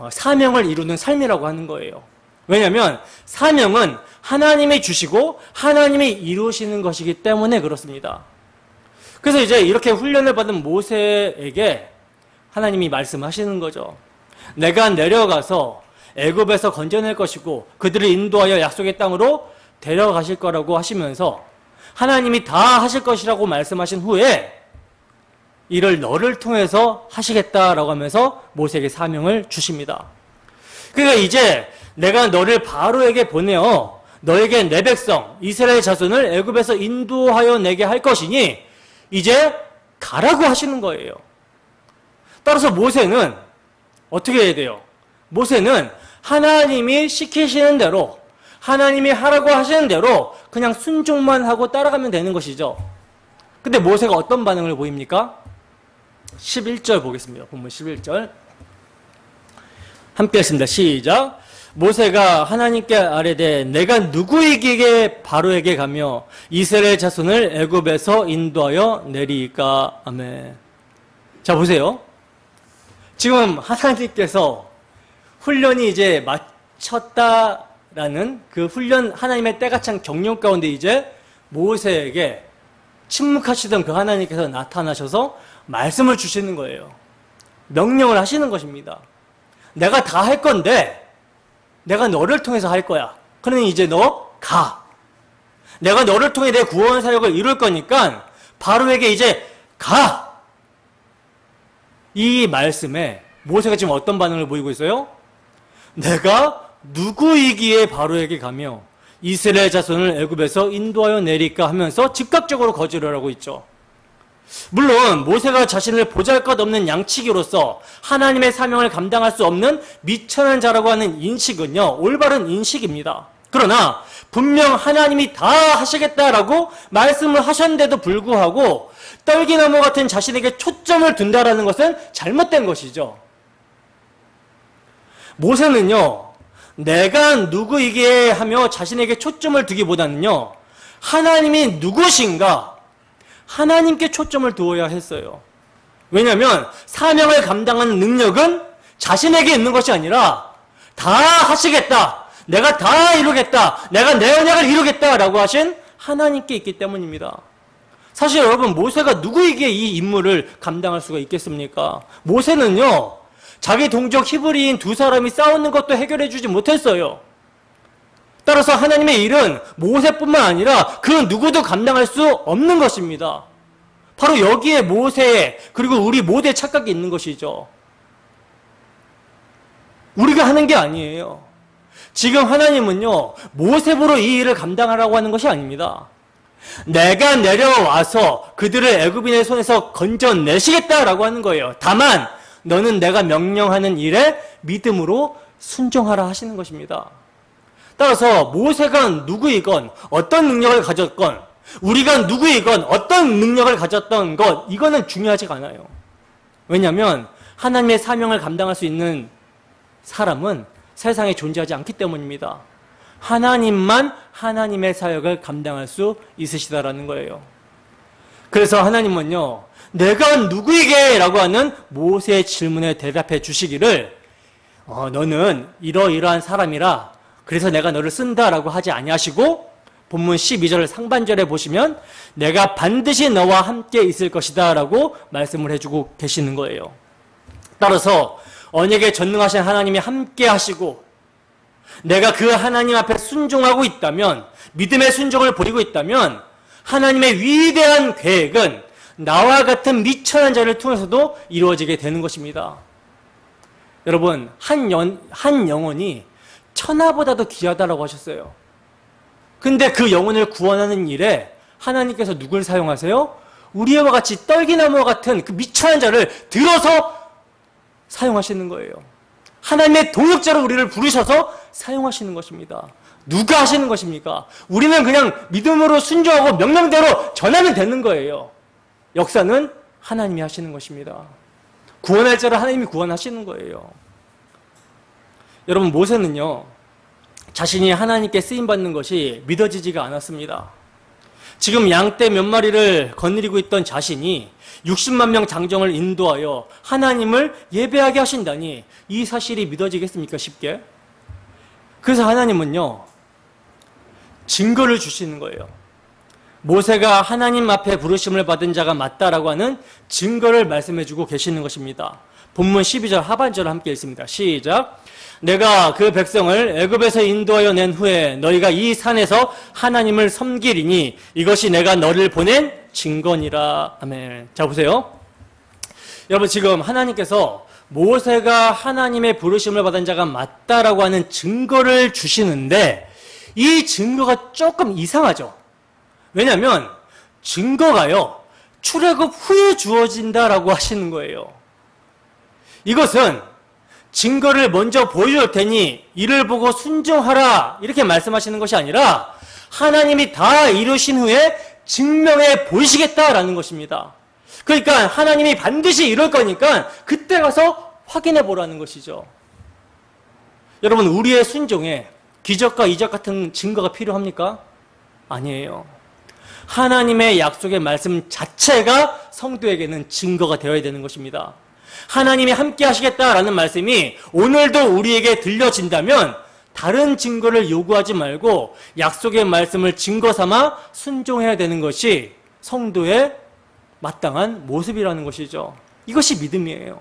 사명을 이루는 삶이라고 하는 거예요. 왜냐하면 사명은 하나님이 주시고 하나님이 이루시는 것이기 때문에 그렇습니다. 그래서 이제 이렇게 훈련을 받은 모세에게 하나님이 말씀하시는 거죠. 내가 내려가서 애굽에서 건져낼 것이고 그들을 인도하여 약속의 땅으로 데려가실 거라고 하시면서 하나님이 다 하실 것이라고 말씀하신 후에 이를 너를 통해서 하시겠다라고 하면서 모세에게 사명을 주십니다. 그러니까 이제 내가 너를 바로에게 보내어 너에게 내 백성 이스라엘 자손을 애굽에서 인도하여 내게 할 것이니 이제 가라고 하시는 거예요. 따라서 모세는 어떻게 해야 돼요? 모세는 하나님이 시키시는 대로, 하나님이 하라고 하시는 대로 그냥 순종만 하고 따라가면 되는 것이죠. 근데 모세가 어떤 반응을 보입니까? 11절 보겠습니다. 본문 11절. 함께 했습니다. 시작. 모세가 하나님께 아뢰되 내가 누구에게 바로에게 가며 이스라엘 자손을 애굽에서 인도하여 내리까? 아멘. 자, 보세요. 지금 하나님께서 훈련이 이제 마쳤다라는 그 훈련, 하나님의 때가 찬 경륜 가운데 이제 모세에게 침묵하시던 그 하나님께서 나타나셔서 말씀을 주시는 거예요. 명령을 하시는 것입니다. 내가 다 할 건데 내가 너를 통해서 할 거야. 그러니 이제 너 가. 내가 너를 통해 내 구원 사역을 이룰 거니까 바로에게 이제 가. 이 말씀에 모세가 지금 어떤 반응을 보이고 있어요? 내가 누구이기에 바로에게 가며 이스라엘 자손을 애굽에서 인도하여 내릴까 하면서 즉각적으로 거절을 하고 있죠. 물론 모세가 자신을 보잘것없는 양치기로서 하나님의 사명을 감당할 수 없는 미천한 자라고 하는 인식은요, 올바른 인식입니다. 그러나 분명 하나님이 다 하시겠다라고 말씀을 하셨는데도 불구하고 떨기나무 같은 자신에게 초점을 둔다라는 것은 잘못된 것이죠. 모세는요, 내가 누구이기에 하며 자신에게 초점을 두기보다는요, 하나님이 누구신가, 하나님께 초점을 두어야 했어요. 왜냐하면 사명을 감당하는 능력은 자신에게 있는 것이 아니라 다 하시겠다, 내가 다 이루겠다, 내가 내 언약을 이루겠다라고 하신 하나님께 있기 때문입니다. 사실 여러분, 모세가 누구에게 이 임무를 감당할 수가 있겠습니까? 모세는요, 자기 동족 히브리인 두 사람이 싸우는 것도 해결해 주지 못했어요. 따라서 하나님의 일은 모세뿐만 아니라 그 누구도 감당할 수 없는 것입니다. 바로 여기에 모세의, 그리고 우리 모두의 착각이 있는 것이죠. 우리가 하는 게 아니에요. 지금 하나님은요, 모세보로 이 일을 감당하라고 하는 것이 아닙니다. 내가 내려와서 그들을 애굽인의 손에서 건져내시겠다라고 하는 거예요. 다만 너는 내가 명령하는 일에 믿음으로 순종하라 하시는 것입니다. 따라서 모세가 누구이건 어떤 능력을 가졌건 우리가 누구이건 어떤 능력을 가졌던 것, 이거는 중요하지가 않아요. 왜냐하면 하나님의 사명을 감당할 수 있는 사람은 세상에 존재하지 않기 때문입니다. 하나님만 하나님의 사역을 감당할 수 있으시다라는 거예요. 그래서 하나님은요, 내가 누구이게? 라고 하는 모세의 질문에 대답해 주시기를 너는 이러이러한 사람이라 그래서 내가 너를 쓴다라고 하지 아니하시고 본문 12절 상반절에 보시면 내가 반드시 너와 함께 있을 것이다 라고 말씀을 해주고 계시는 거예요. 따라서 언약에 전능하신 하나님이 함께 하시고 내가 그 하나님 앞에 순종하고 있다면, 믿음의 순종을 보이고 있다면 하나님의 위대한 계획은 나와 같은 미천한 자를 통해서도 이루어지게 되는 것입니다. 여러분, 한 영혼이 천하보다도 귀하다라고 하셨어요. 근데 그 영혼을 구원하는 일에 하나님께서 누굴 사용하세요? 우리와 같이 떨기나무와 같은 그 미천한 자를 들어서 사용하시는 거예요. 하나님의 동역자로 우리를 부르셔서 사용하시는 것입니다. 누가 하시는 것입니까? 우리는 그냥 믿음으로 순종하고 명령대로 전하면 되는 거예요. 역사는 하나님이 하시는 것입니다. 구원할 자를 하나님이 구원하시는 거예요. 여러분, 모세는요, 자신이 하나님께 쓰임받는 것이 믿어지지가 않았습니다. 지금 양떼 몇 마리를 거느리고 있던 자신이 60만 명 장정을 인도하여 하나님을 예배하게 하신다니 이 사실이 믿어지겠습니까? 쉽게. 그래서 하나님은요, 증거를 주시는 거예요. 모세가 하나님 앞에 부르심을 받은 자가 맞다라고 하는 증거를 말씀해주고 계시는 것입니다. 본문 12절 하반절을 함께 읽습니다. 시작. 내가 그 백성을 애굽에서 인도하여 낸 후에 너희가 이 산에서 하나님을 섬기리니 이것이 내가 너를 보낸 증거니라. 아멘. 자, 보세요. 여러분, 지금 하나님께서 모세가 하나님의 부르심을 받은 자가 맞다라고 하는 증거를 주시는데 이 증거가 조금 이상하죠. 왜냐하면 증거가요, 출애굽 후에 주어진다라고 하시는 거예요. 이것은 증거를 먼저 보여줄 테니 이를 보고 순종하라 이렇게 말씀하시는 것이 아니라 하나님이 다 이루신 후에 증명해 보이시겠다라는 것입니다. 그러니까 하나님이 반드시 이룰 거니까 그때 가서 확인해 보라는 것이죠. 여러분, 우리의 순종에 기적과 이적 같은 증거가 필요합니까? 아니에요. 하나님의 약속의 말씀 자체가 성도에게는 증거가 되어야 되는 것입니다. 하나님이 함께 하시겠다라는 말씀이 오늘도 우리에게 들려진다면 다른 증거를 요구하지 말고 약속의 말씀을 증거 삼아 순종해야 되는 것이 성도의 마땅한 모습이라는 것이죠. 이것이 믿음이에요.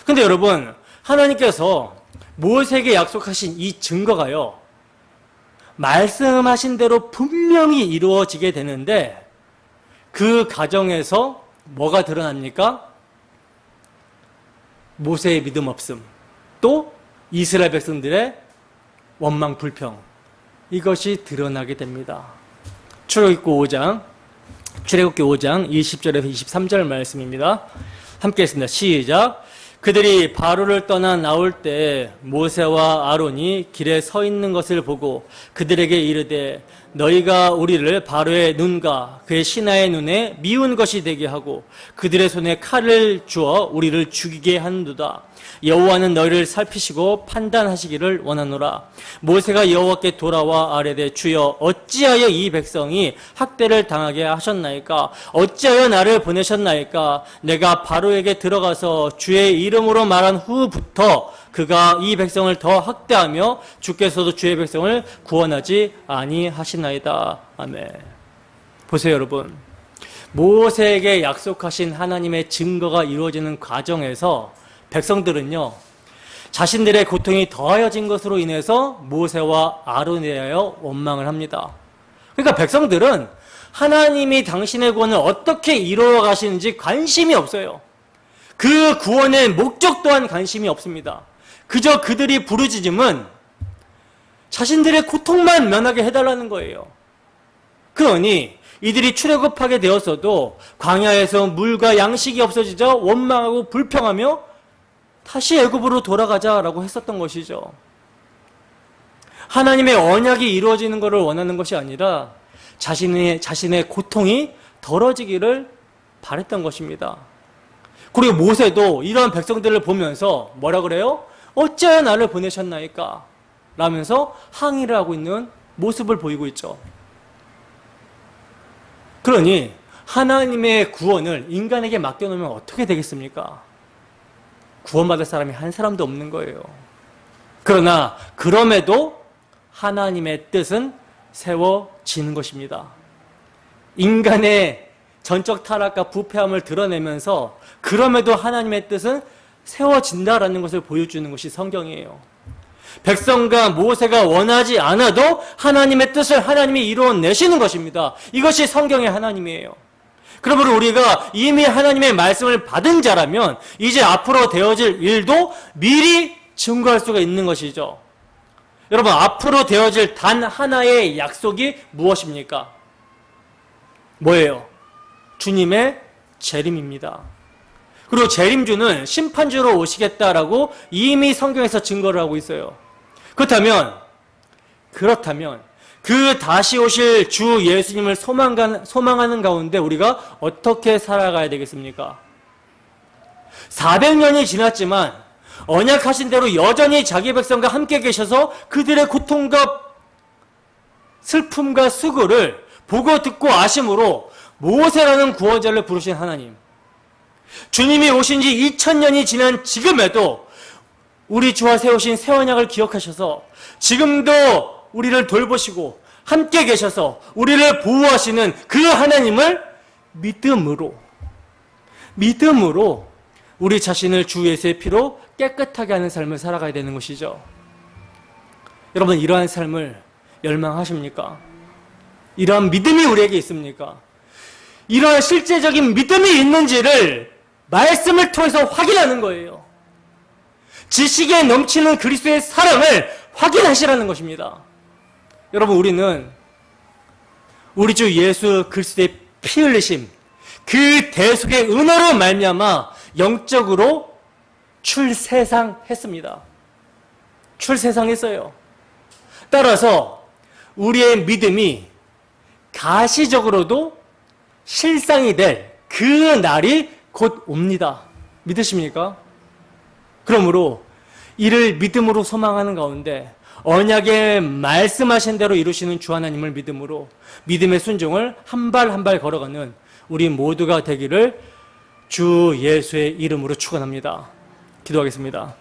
근데 여러분, 하나님께서 모세에게 약속하신 이 증거가요, 말씀하신 대로 분명히 이루어지게 되는데 그 과정에서 뭐가 드러납니까? 모세의 믿음 없음, 또 이스라엘 백성들의 원망 불평, 이것이 드러나게 됩니다. 출애굽기 5장 20절에서 23절 말씀입니다. 함께 했습니다. 시작. 그들이 바로를 떠나 나올 때 모세와 아론이 길에 서 있는 것을 보고 그들에게 이르되 너희가 우리를 바로의 눈과 그의 신하의 눈에 미운 것이 되게 하고 그들의 손에 칼을 주어 우리를 죽이게 하는도다. 여호와는 너희를 살피시고 판단하시기를 원하노라. 모세가 여호와께 돌아와 아뢰되 주여 어찌하여 이 백성이 학대를 당하게 하셨나이까? 어찌하여 나를 보내셨나이까? 내가 바로에게 들어가서 주의 이름으로 말한 후부터 그가 이 백성을 더 학대하며 주께서도 주의 백성을 구원하지 아니하시나이다. 아멘. 보세요, 여러분. 모세에게 약속하신 하나님의 증거가 이루어지는 과정에서 백성들은요, 자신들의 고통이 더하여진 것으로 인해서 모세와 아론에 대하여 원망을 합니다. 그러니까 백성들은 하나님이 당신의 구원을 어떻게 이루어 가시는지 관심이 없어요. 그 구원의 목적 또한 관심이 없습니다. 그저 그들이 부르짖음은 자신들의 고통만 면하게 해달라는 거예요. 그러니 이들이 출애굽하게 되었어도 광야에서 물과 양식이 없어지자 원망하고 불평하며 다시 애굽으로 돌아가자라고 했었던 것이죠. 하나님의 언약이 이루어지는 것을 원하는 것이 아니라 자신의 고통이 덜어지기를 바랬던 것입니다. 그리고 모세도 이러한 백성들을 보면서 뭐라 그래요? 어찌하여 나를 보내셨나이까? 라면서 항의를 하고 있는 모습을 보이고 있죠. 그러니 하나님의 구원을 인간에게 맡겨놓으면 어떻게 되겠습니까? 구원받을 사람이 한 사람도 없는 거예요. 그러나 그럼에도 하나님의 뜻은 세워지는 것입니다. 인간의 전적 타락과 부패함을 드러내면서 그럼에도 하나님의 뜻은 세워진다라는 것을 보여주는 것이 성경이에요. 백성과 모세가 원하지 않아도 하나님의 뜻을 하나님이 이루어내시는 것입니다. 이것이 성경의 하나님이에요. 그러므로 우리가 이미 하나님의 말씀을 받은 자라면 이제 앞으로 되어질 일도 미리 증거할 수가 있는 것이죠. 여러분, 앞으로 되어질 단 하나의 약속이 무엇입니까? 뭐예요? 주님의 재림입니다. 그리고 재림주는 심판주로 오시겠다라고 이미 성경에서 증거를 하고 있어요. 그렇다면 그 다시 오실 주 예수님을 소망하는 가운데 우리가 어떻게 살아가야 되겠습니까? 400년이 지났지만 언약하신 대로 여전히 자기 백성과 함께 계셔서 그들의 고통과 슬픔과 수고를 보고 듣고 아심으로 모세라는 구원자를 부르신 하나님, 주님이 오신 지 2000년이 지난 지금에도 우리 주와 세우신 새 언약을 기억하셔서 지금도 우리를 돌보시고 함께 계셔서 우리를 보호하시는 그 하나님을 믿음으로 우리 자신을 주 예수의 피로 깨끗하게 하는 삶을 살아가야 되는 것이죠. 여러분, 이러한 삶을 열망하십니까? 이러한 믿음이 우리에게 있습니까? 이러한 실제적인 믿음이 있는지를 말씀을 통해서 확인하는 거예요. 지식에 넘치는 그리스도의 사랑을 확인하시라는 것입니다. 여러분, 우리는 우리 주 예수 그리스도의 피 흘리심, 그 대속의 은혜로 말미암아 영적으로 출세상했습니다. 출세상했어요. 따라서 우리의 믿음이 가시적으로도 실상이 될 그 날이 곧 옵니다. 믿으십니까? 그러므로 이를 믿음으로 소망하는 가운데 언약에 말씀하신 대로 이루시는 주 하나님을 믿음으로 믿음의 순종을 한 발 한 발 걸어가는 우리 모두가 되기를 주 예수의 이름으로 축원합니다. 기도하겠습니다.